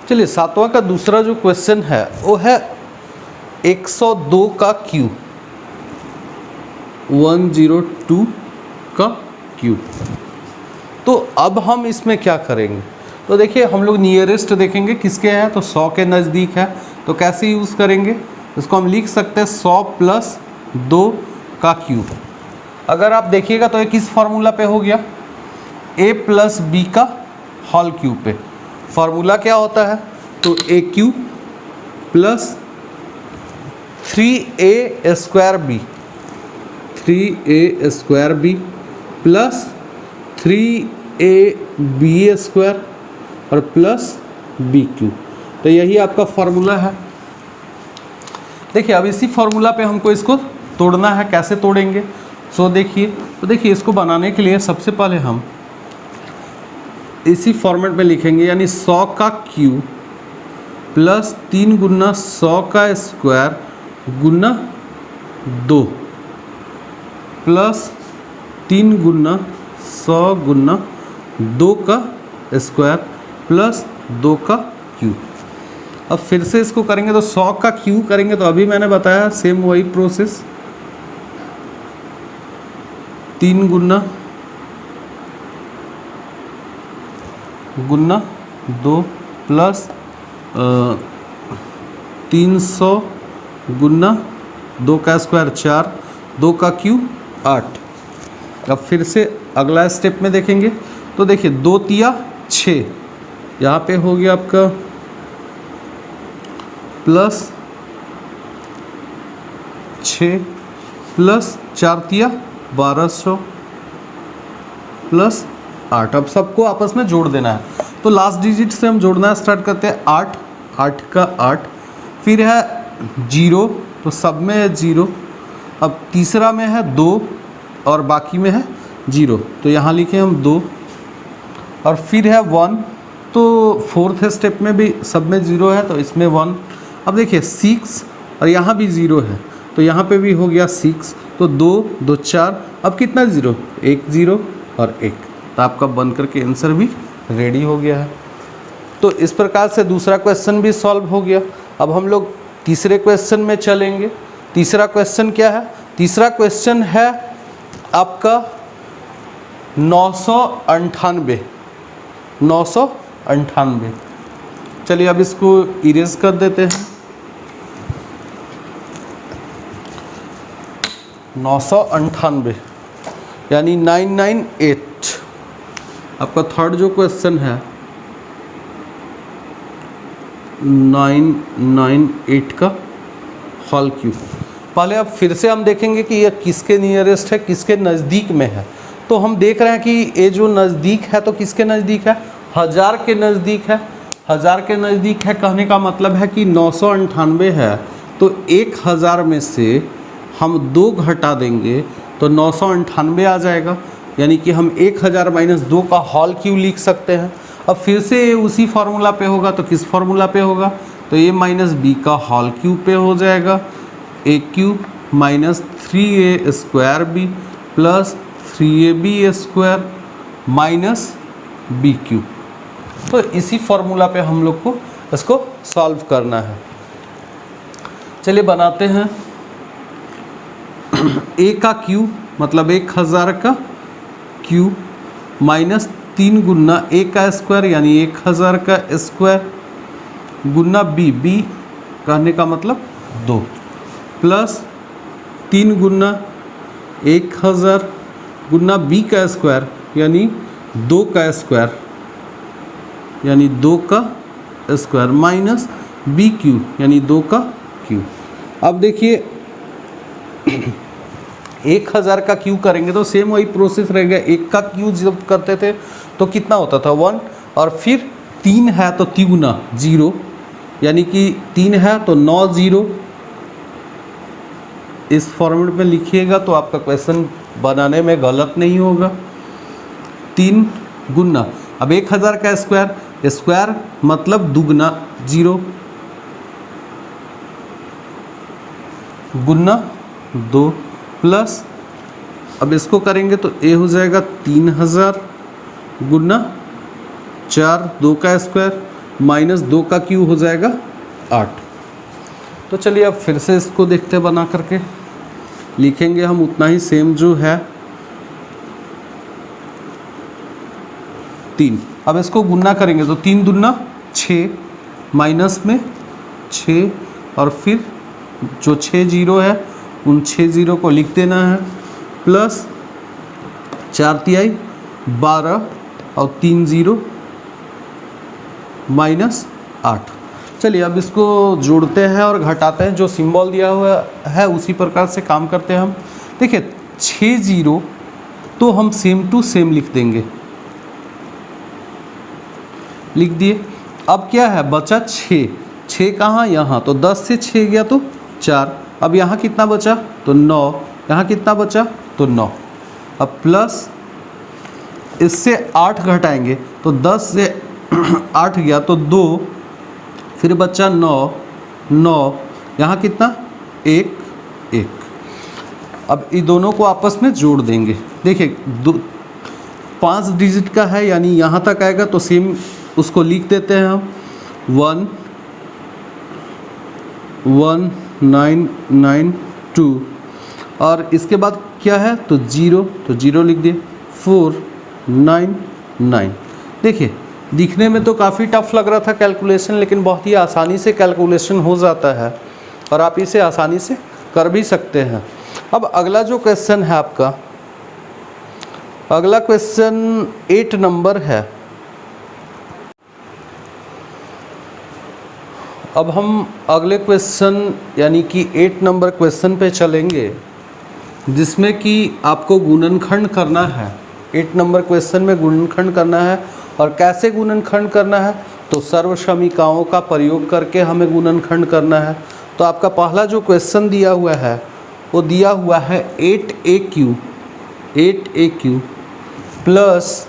चलिए 7वां का दूसरा जो क्वेश्चन है वो है 102 का क्यूब, 102 का क्यूब। तो अब हम इसमें क्या करेंगे, तो देखिए हम लोग नियरेस्ट देखेंगे किसके हैं, तो 100 के नज़दीक है, तो कैसे यूज़ करेंगे, इसको हम लिख सकते हैं 100 प्लस 2 का क्यूब। अगर आप देखिएगा तो ये किस फार्मूला पे हो गया, a प्लस बी का होल क्यूब पे। फार्मूला क्या होता है, तो a cube plus 3a square B, 3a square B plus 3ab square और प्लस बी क्यूब। तो यही आपका फार्मूला है। देखिए अब इसी फार्मूला पे हमको इसको तोड़ना है, कैसे तोड़ेंगे, सो देखिए, तो देखिए इसको बनाने के लिए सबसे पहले हम इसी फॉर्मेट में लिखेंगे, यानी 100 का क्यूब प्लस 3 गुना 100 का स्क्वायर गुना 2 प्लस 3 गुना 100 गुना 2 का स्क्वायर प्लस 2 का क्यूब। अब फिर से इसको करेंगे तो 100 का क्यूब करेंगे तो अभी मैंने बताया सेम वही प्रोसेस, 3 गुना 2 प्लस 300 गुना 2 का स्क्वायर 4, 2 का क्यूब 8। अब फिर से अगला स्टेप में देखेंगे तो देखिए 2 तिया 6, यहाँ पे हो गया आपका प्लस 6 प्लस 4 तिया 1200 प्लस 8। अब सबको आपस में जोड़ देना है, तो लास्ट डिजिट से हम जोड़ना स्टार्ट करते हैं। 8, 8 का 8, फिर है 0 तो सब में है 0। अब तीसरा में है 2 और बाकी में है 0, तो यहाँ लिखे हम 2। और फिर है 1, तो फोर्थ स्टेप में भी सब में 0 है तो इसमें 1। अब देखिए 6 और यहाँ भी 0 है तो यहाँ पे भी हो गया 6, तो 2 2 4। अब कितना 0? 1 0 और 1, तो आपका बन करके आंसर भी रेडी हो गया है। तो इस प्रकार से दूसरा क्वेश्चन भी सॉल्व हो गया। अब हम लोग तीसरे क्वेश्चन में चलेंगे। तीसरा क्वेश्चन क्या है? तीसरा क्वेश्चन है आपका 998। 998, चलिए अब इसको इरेज कर देते हैं। 998 यानी 998। आपका थर्ड जो क्वेश्चन है 998 का होल क्यूब। पहले अब फिर से हम देखेंगे कि यह किसके नियरेस्ट है, किसके नज़दीक में है। तो हम देख रहे हैं कि ये जो नज़दीक है तो किसके नज़दीक है? 1000 के नज़दीक है। 1000 के नज़दीक है कहने का मतलब है कि 998 है तो 1000 में से हम 2 घटा देंगे तो 998 आ जाएगा, यानी कि हम 1000 माइनस 2 का होल क्यूब लिख सकते हैं। अब फिर से ये उसी फार्मूला पे होगा, तो किस फार्मूला पे होगा? तो ए माइनस बी का होल क्यूब पे हो जाएगा। A cube minus 3a square B plus 3ab square minus B cube. तो इसी फार्मूला पे हम लोग को इसको सॉल्व करना है। चलिए बनाते हैं। ए का क्यूब मतलब 1000 का क्यूब माइनस 3 गुना ए का स्क्वायर यानी 1000 का स्क्वायर गुना बी, बी कहने का मतलब 2 प्लस 3 गुना 1000 गुना बी का स्क्वायर यानी 2 का स्क्वायर यानी 2 का स्क्वायर माइनस बी क्यूब यानी 2 का क्यूब। अब देखिए 1000 का क्यूब करेंगे तो सेम वही प्रोसेस रहेगा। 1 का क्यूब जब करते थे तो कितना होता था 1, और फिर 3 है तो 3 गुना 0 यानी कि 3 है तो 9 0। इस फॉर्मेट में लिखिएगा तो आपका क्वेश्चन बनाने में गलत नहीं होगा। 3 गुना, अब 1000 का स्क्वायर, स्क्वायर मतलब दुगना 0 गुना 2 प्लस, अब इसको करेंगे तो ए हो जाएगा 3000 गुना 4, 2 का स्क्वायर माइनस 2 का क्यूब हो जाएगा 8। तो चलिए अब फिर से इसको देखते हैं, बना करके लिखेंगे हम उतना ही सेम जो है 3। अब इसको गुना करेंगे तो 3 दूना 6 माइनस में 6 और फिर जो 6 0 है उन 6 0 को लिख देना है प्लस 4 तिहाई 12 और 3 0 माइनस 8। चलिए अब इसको जोड़ते हैं और घटाते हैं। जो सिंबल दिया हुआ है उसी प्रकार से काम करते हैं हम। देखिए 6 0 तो हम सेम टू सेम लिख देंगे, लिख दिए। अब क्या है बचा 6, 6 कहाँ? यहाँ, तो 10 से 6 गया तो 4। अब यहाँ कितना बचा? तो 9। यहाँ कितना बचा? तो 9। अब प्लस इससे 8 घटाएंगे तो 10 से 8 गया तो 2, फिर बचा 9, 9 यहाँ कितना? 1 1। अब इन दोनों को आपस में जोड़ देंगे। देखिए 5 डिजिट का है यानी यहाँ तक आएगा तो सेम उसको लिख देते हैं हम 1 1 9 9 2। और इसके बाद क्या है तो 0, तो 0 लिख दिए। 4 9 9। देखिए दिखने में तो काफ़ी टफ लग रहा था कैलकुलेशन, लेकिन बहुत ही आसानी से कैलकुलेशन हो जाता है और आप इसे आसानी से कर भी सकते हैं। अब अगला जो क्वेश्चन है आपका, अगला क्वेश्चन 8 नंबर है। अब हम अगले क्वेश्चन यानी कि 8 नंबर क्वेश्चन पे चलेंगे, जिसमें कि आपको गुणनखंड करना है। 8 नंबर क्वेश्चन में गुणनखंड करना है, और कैसे गुणनखंड करना है तो सर्वसमीकाओं का प्रयोग करके हमें गुणनखंड करना है। तो आपका पहला जो क्वेश्चन दिया हुआ है वो दिया हुआ है 8AQ plus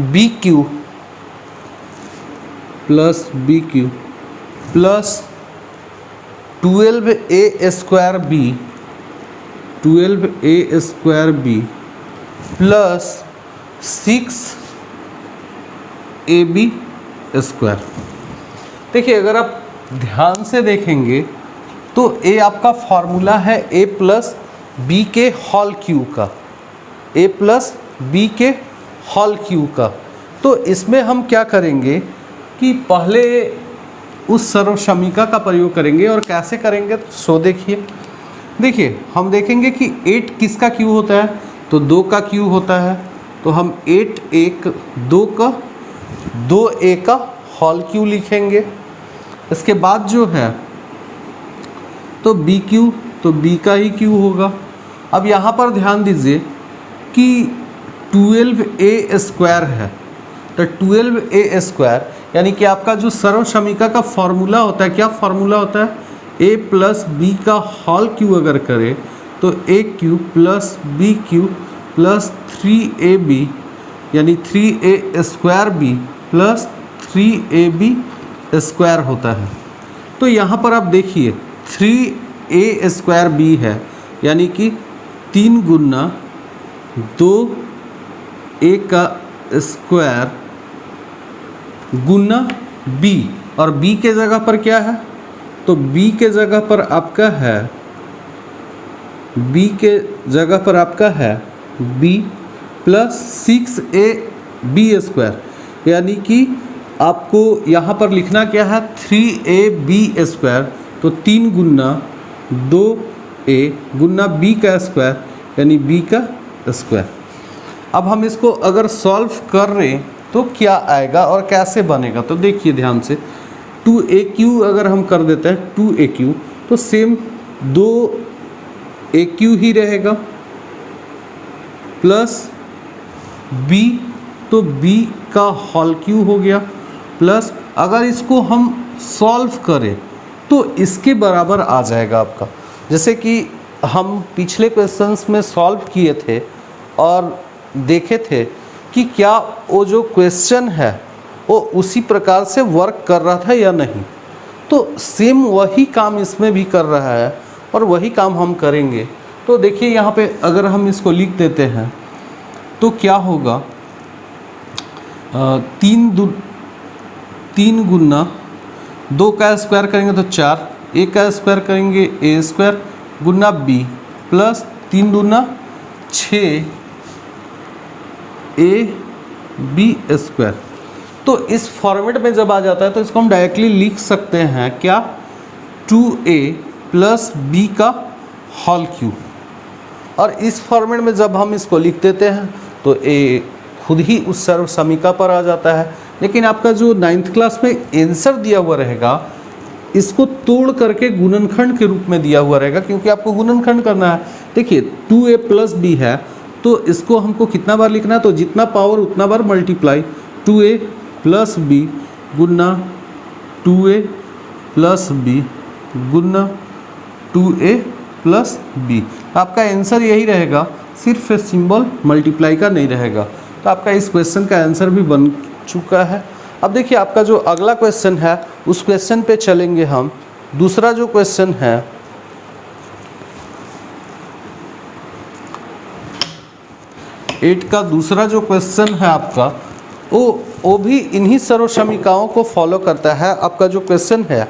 BQ plus 12A square B plus 6AB square. देखिए अगर आप ध्यान से देखेंगे तो ए आपका फॉर्मूला है a प्लस बी के होल क्यू का, a प्लस बी के होल क्यू का। तो इसमें हम क्या करेंगे कि पहले उस सर्वसमीका का प्रयोग करेंगे, और कैसे करेंगे सो देखिए हम देखेंगे कि 8 किसका क्यू होता है तो 2 का क्यू होता है। तो हम 8 1 2 का 2a का होल क्यू लिखेंगे। इसके बाद जो है तो BQ, तो B का ही क्यू होगा। अब यहाँ पर ध्यान दीजिए कि 12A स्क्वायर है, तो 12A स्क्वायर यानी कि आपका जो सर्वसमीका का फॉर्मूला होता है, क्या फॉर्मूला होता है a प्लस बी का होल क्यू अगर करें तो AQ plus BQ plus 3AB यानी 3A square B plus 3AB square होता है। तो यहाँ पर आप देखिए 3A स्क्वायर B है यानी कि 3 गुना 2A का स्क्वायर गुना B, और B के जगह पर क्या है तो B के जगह पर आपका है B प्लस 6AB स्क्वायर यानी कि आपको यहाँ पर लिखना क्या है 3AB स्क्वायर, तो 3 गुना 2A गुना B का स्क्वायर यानी B का स्क्वायर। अब हम इसको अगर सॉल्व कर रहे तो क्या आएगा और कैसे बनेगा, तो देखिए ध्यान से 2AQ अगर हम कर देते हैं 2AQ तो सेम 2AQ ही रहेगा प्लस B, तो B का होल क्यू हो गया, प्लस अगर इसको हम सॉल्व करें तो इसके बराबर आ जाएगा आपका। जैसे कि हम पिछले क्वेश्चंस में सॉल्व किए थे और देखे थे कि क्या वो जो क्वेश्चन है वो उसी प्रकार से वर्क कर रहा था या नहीं, तो सेम वही काम इसमें भी कर रहा है और वही काम हम करेंगे। तो देखिए यहाँ पे अगर हम इसको लिख देते हैं तो क्या होगा 3 गुना 2 का स्क्वायर करेंगे तो 4, A का स्क्वायर करेंगे A square Guna B plus 3 Guna 6 AB square. तो इस फॉर्मेट में जब आ जाता है तो इसको हम डायरेक्टली लिख सकते हैं क्या 2A प्लस B का होल क्यू, और इस फॉर्मेट में जब हम इसको लिख देते हैं तो A खुद ही उस सर्वसमीका पर आ जाता है। लेकिन आपका जो 9th क्लास में आंसर दिया हुआ रहेगा इसको तोड़ करके गुणनखंड के रूप में दिया हुआ रहेगा, क्योंकि आपको गुणनखंड करना है। देखिए 2A प्लस B है तो इसको हमको कितना बार लिखना है, तो जितना पावर उतना बार मल्टीप्लाई 2A प्लस B गुना 2A प्लस B गुना 2A प्लस B। आपका आंसर यही रहेगा, सिर्फ सिंबल मल्टीप्लाई का नहीं रहेगा। तो आपका इस क्वेश्चन का आंसर भी बन चुका है। अब देखिए आपका जो अगला क्वेश्चन है उस क्वेश्चन पे चलेंगे हम। दूसरा जो क्वेश्चन है 8 का दूसरा जो क्वेश्चन है आपका वो भी इन्हीं सर्वसमीकाओं को फॉलो करता है। आपका जो क्वेश्चन है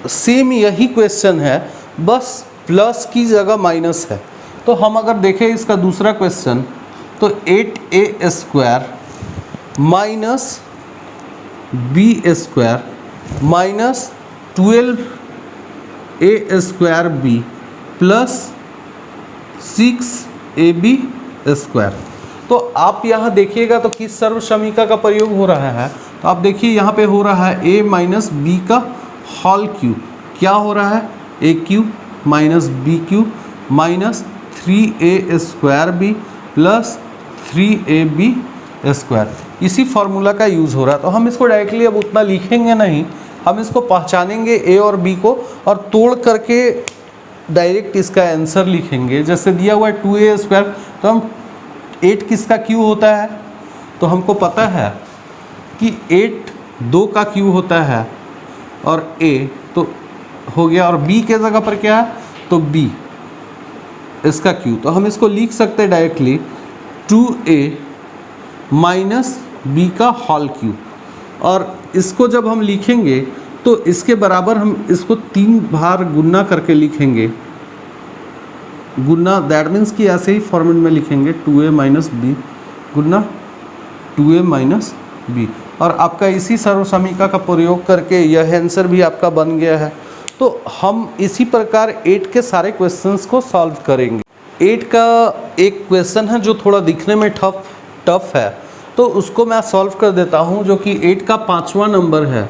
सेम यही क्वेश्चन है, बस प्लस की जगह माइनस है। तो हम अगर देखें इसका दूसरा क्वेश्चन, तो 8a square minus b square minus 12a square b plus 6ab square. तो आप यहाँ देखिएगा तो किस सर्व समीकरण का प्रयोग हो रहा है। तो आप देखिए यहाँ पे हो रहा है a माइनस बी का होल क्यूब। क्या हो रहा है? A cube minus B cube minus 3a square B plus 3ab square. इसी फार्मूला का यूज़ हो रहा है। तो हम इसको डायरेक्टली अब उतना लिखेंगे नहीं, हम इसको पहचानेंगे ए और बी को और तोड़ करके डायरेक्ट इसका आंसर लिखेंगे। जैसे दिया हुआ है 2a स्क्वायर, तो हम 8 किसका क्यूब होता है? तो हमको पता है कि 8 2 का क्यूब होता है और a तो हो गया, और b के जगह पर क्या है? तो b इसका क्यूब। तो हम इसको लिख सकते हैं डायरेक्टली 2a माइनस बी का होल क्यूब। और इसको जब हम लिखेंगे तो इसके बराबर हम इसको 3 बार गुना करके लिखेंगे। गुना दैट मीन्स कि ऐसे ही फॉर्मेट में लिखेंगे 2a माइनस बी गुना 2a माइनस बी, और आपका इसी सर्व समीकरण का प्रयोग करके यह आंसर भी आपका बन गया है। तो हम इसी प्रकार 8 के सारे क्वेश्चंस को सॉल्व करेंगे। 8 का एक क्वेश्चन है जो थोड़ा दिखने में टफ है, तो उसको मैं सॉल्व कर देता हूं, जो कि 8 का 5वां नंबर है।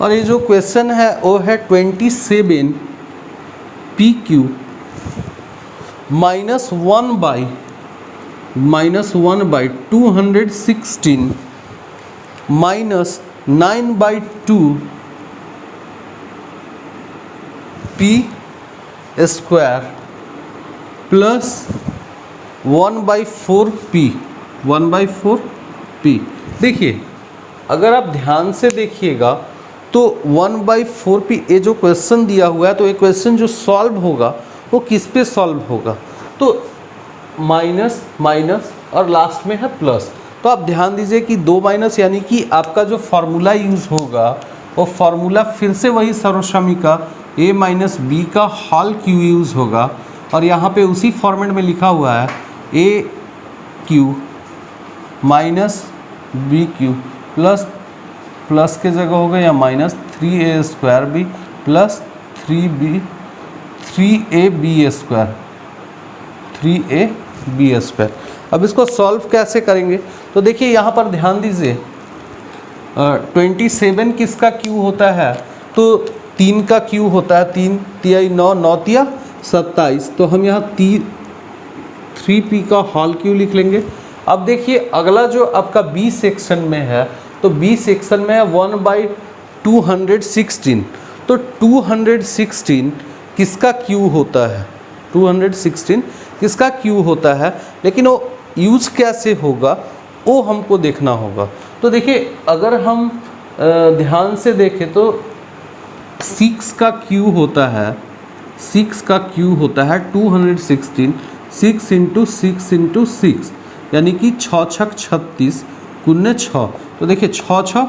और ये जो क्वेश्चन है वो है 27 P Q minus 1 by 216 minus 9/2 P square plus 1/4 P. देखिए अगर आप ध्यान से देखिएगा तो 1/4 पी, ये जो क्वेश्चन दिया हुआ है, तो ये क्वेश्चन जो सॉल्व होगा वो किस पे सॉल्व होगा? तो माइनस माइनस और लास्ट में है प्लस। तो आप ध्यान दीजिए कि 2 माइनस, यानी कि आपका जो फार्मूला यूज़ होगा वो फार्मूला फिर से वही सर्व समीकरण a माइनस बी का होल क्यू यूज़ होगा। और यहाँ पे उसी फॉर्मेट में लिखा हुआ है a cube minus B cube plus के जगह होगा या minus 3a square B plus 3ab square. अब इसको सॉल्व कैसे करेंगे? तो देखिए यहाँ पर ध्यान दीजिए 27 किसका क्यू होता है? तो 3 का क्यू होता है। 3 तिया 9, 9 तिया 27। तो हम यहाँ 3p का होल क्यू लिख लेंगे। अब देखिए अगला जो आपका बी सेक्शन में है, तो बी सेक्शन में है 1/216। तो 216 किसका क्यू होता है? 216 किसका क्यू होता है, लेकिन वो यूज़ कैसे होगा वो हमको देखना होगा। तो देखिए अगर हम ध्यान से देखें तो 6 का क्यू होता है, 6 का क्यू होता है 216, 6 इंटू 6 इंटू 6, यानी कि 6 छक 36 गुने 6। तो देखिए 6 6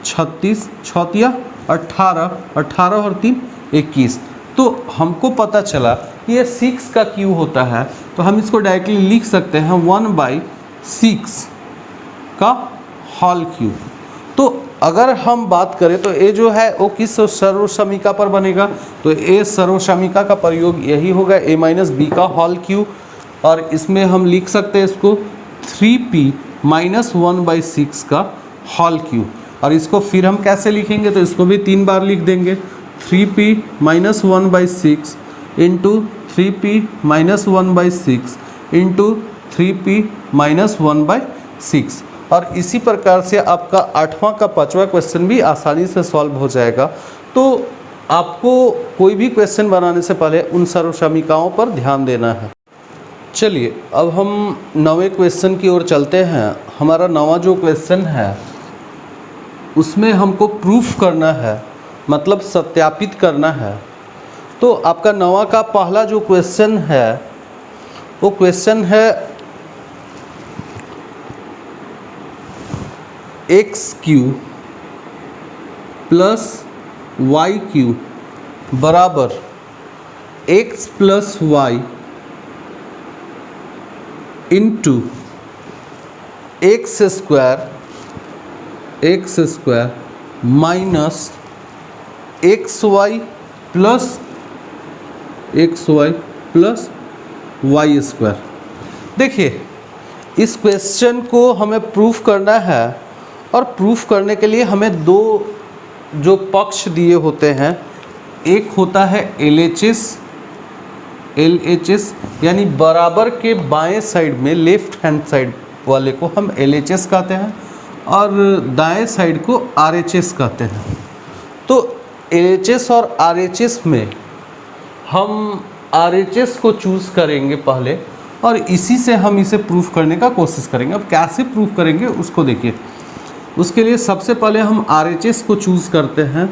36, 6 तिया 18, 18 और 3 21। तो हमको पता चला कि ये 6 का क्यू होता है। तो हम इसको डायरेक्टली लिख सकते हैं 1/6 का होल क्यूब। तो अगर हम बात करें तो ये जो है वो किस सर्व समीकरण पर बनेगा? तो ये सर्व समीकरण का प्रयोग यही होगा, a माइनस बी का होल क्यूब। और इसमें हम लिख सकते हैं इसको 3p माइनस 1/6 का होल क्यूब। और इसको फिर हम कैसे लिखेंगे? तो इसको भी 3 बार लिख देंगे, 3p minus 1/6 into 3p minus 1/6 into 3p minus 1/6। और इसी प्रकार से आपका 8वां का 5वां क्वेश्चन भी आसानी से सॉल्व हो जाएगा। तो आपको कोई भी क्वेश्चन बनाने से पहले उन सर्व समीकरणों पर ध्यान देना है। चलिए अब हम 9वें क्वेश्चन की ओर चलते हैं। हमारा 9वां जो क्वेश्चन है उसमें हमको प्रूफ करना है, मतलब सत्यापित करना है। तो आपका 9वां का पहला जो क्वेश्चन है वो क्वेश्चन है x cube plus Y cube बराबर X plus Y into x square minus x Y plus Y square. देखिए, इस क्वेश्चन को हमें प्रूफ करना है और प्रूफ करने के लिए हमें दो जो पक्ष दिए होते हैं, एक होता है LHS यानी बराबर के बाएं साइड में, लेफ्ट हैंड साइड वाले को हम LHS कहते हैं और दाएं साइड को RHS कहते हैं। तो LHS और RHS में हम RHS को चूज़ करेंगे पहले और इसी से हम इसे प्रूफ करने का कोशिश करेंगे। अब कैसे प्रूफ करेंगे उसको देखिए। उसके लिए सबसे पहले हम RHS को चूज़ करते हैं।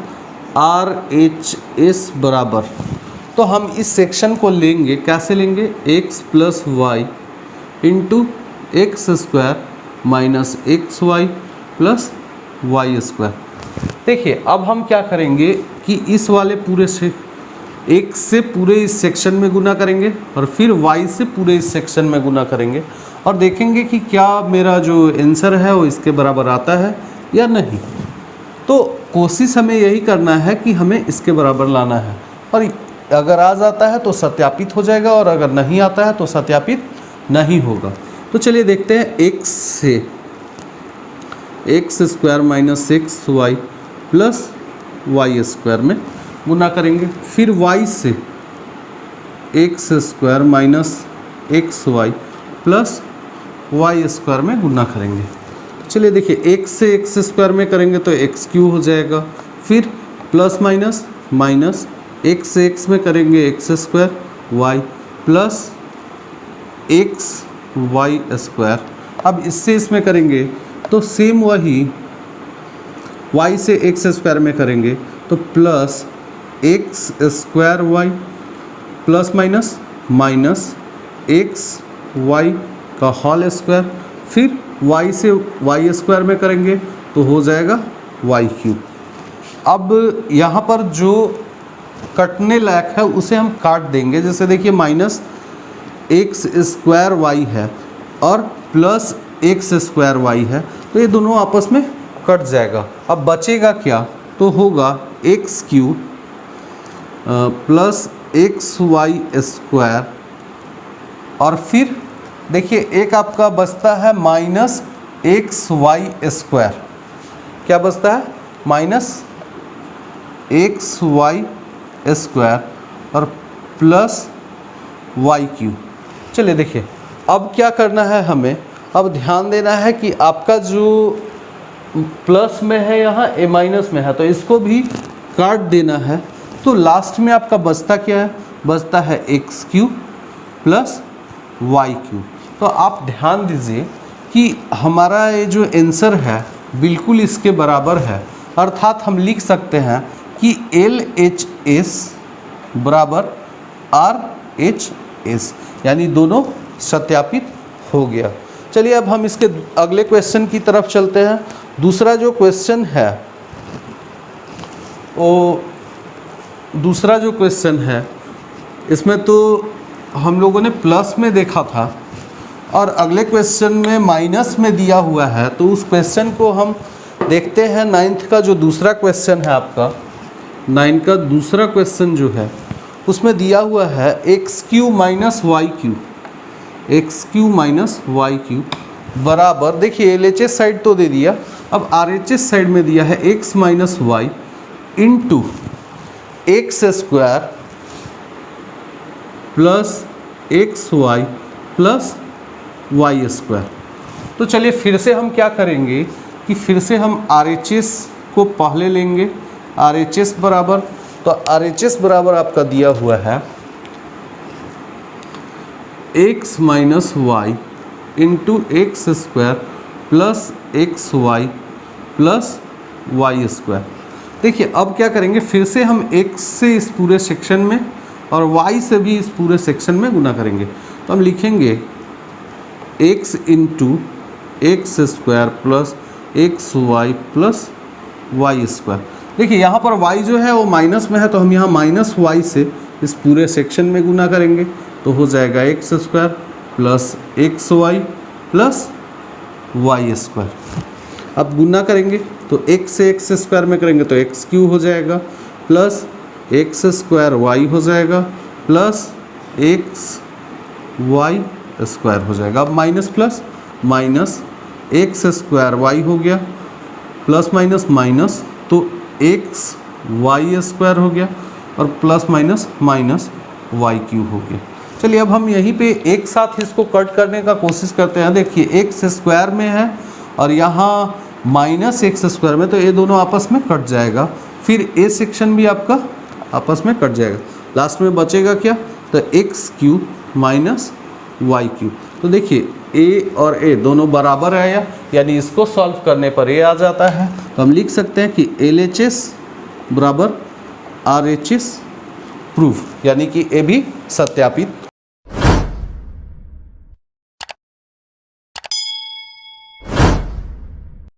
RHS बराबर, तो हम इस सेक्शन को लेंगे, कैसे लेंगे, x plus Y into x square minus x Y plus Y square. देखिए, अब हम क्या करेंगे कि इस वाले पूरे से x से पूरे इस सेक्शन में गुना करेंगे और फिर y से पूरे इस सेक्शन में गुना करेंगे और देखेंगे कि क्या मेरा जो आंसर है वो इसके बराबर आता है या नहीं। तो कोशिश हमें यही करना है कि हमें इसके बराबर लाना है और अगर आ जाता है तो सत्यापित हो जाएगा और अगर नहीं आता है तो सत्यापित नहीं होगा। तो चलिए देखते हैं, x से X square minus x Y plus Y square में गुना करेंगे, फिर y से X square minus x Y plus Y square में गुना करेंगे। चलिए देखिए, x से एक्स स्क्वायर में करेंगे तो एक्स क्यू हो जाएगा, फिर प्लस माइनस माइनस x से x में करेंगे x square Y plus x Y square. अब इससे इसमें करेंगे तो सेम वही, y से एक्स स्क्वायर में करेंगे तो plus X square Y plus minus minus x Y का होल स्क्वायर, फिर y से वाई स्क्वायर में करेंगे तो हो जाएगा वाई क्यूब। अब यहाँ पर जो कटने लायक है उसे हम काट देंगे। जैसे देखिए, माइनस एक्स स्क्वायर वाई है और प्लस एक्स स्क्वायर वाई है, तो ये दोनों आपस में कट जाएगा। अब बचेगा क्या, तो होगा X cube plus x Y square और फिर देखिए एक आपका बचता है माइनस एक्स वाई स्क्वायर। क्या बचता है, माइनस एक्स वाई स्क्वायर और प्लस वाई क्यूब। चलिए देखिए, अब क्या करना है हमें, अब ध्यान देना है कि आपका जो प्लस में है यहाँ ए माइनस में है तो इसको भी काट देना है। तो लास्ट में आपका बचता क्या है, बचता है X cube plus Y cube. तो आप ध्यान दीजिए कि हमारा ये जो आंसर है बिल्कुल इसके बराबर है, अर्थात हम लिख सकते हैं कि LHS बराबर RHS, यानी दोनों सत्यापित हो गया। चलिए अब हम इसके अगले क्वेश्चन की तरफ चलते हैं। दूसरा जो क्वेश्चन है वो दूसरा जो क्वेश्चन है इसमें तो हम लोगों ने प्लस में देखा था और अगले क्वेश्चन में माइनस में दिया हुआ है। तो उस क्वेश्चन को हम देखते हैं। 9th का जो दूसरा क्वेश्चन है आपका, 9 का दूसरा क्वेश्चन जो है उसमें दिया हुआ है x cube minus Y cube, X cube minus Y cube बराबर, देखिए LHS साइड तो दे दिया, अब RHS साइड में दिया है X minus Y into x square plus x Y plus Y square. तो चलिए फिर से हम क्या करेंगे कि फिर से हम RHS को पहले लेंगे। RHS बराबर, तो RHS बराबर आपका दिया हुआ है X minus Y into x square plus x Y plus Y square. देखिए अब क्या करेंगे, फिर से हम x से इस पूरे सेक्शन में और y से भी इस पूरे सेक्शन में गुना करेंगे। तो हम लिखेंगे x into x square plus x Y plus Y square. देखिए यहाँ पर y जो है वो माइनस में है तो हम यहाँ माइनस वाई से इस पूरे सेक्शन में गुना करेंगे तो हो जाएगा X square plus x Y plus Y square. अब गुना करेंगे तो एक्स से एक्स स्क्वायर में करेंगे तो एक्स क्यू हो जाएगा प्लस एक्स स्क्वायर वाई हो जाएगा प्लस एक्स वाई स्क्वायर हो जाएगा। अब minus plus minus X square Y हो गया प्लस माइनस माइनस तो एक्स वाई स्क्वायर हो गया और plus minus minus Y cube हो गया। चलिए अब हम यहीं पे एक साथ इसको कट करने का कोशिश करते हैं। देखिए एक्स स्क्वायर में है और यहाँ माइनस एक्स स्क्वायर में, तो ये दोनों आपस में कट जाएगा। फिर ए सेक्शन भी आपका आपस में कट जाएगा। लास्ट में बचेगा क्या, तो X cube minus Y cube. तो देखिए ए और ए दोनों बराबर आया, यानी इसको सॉल्व करने पर ए आ जाता है। तो हम लिख सकते हैं कि LHS बराबर RHS प्रूफ, यानी कि ए भी सत्यापित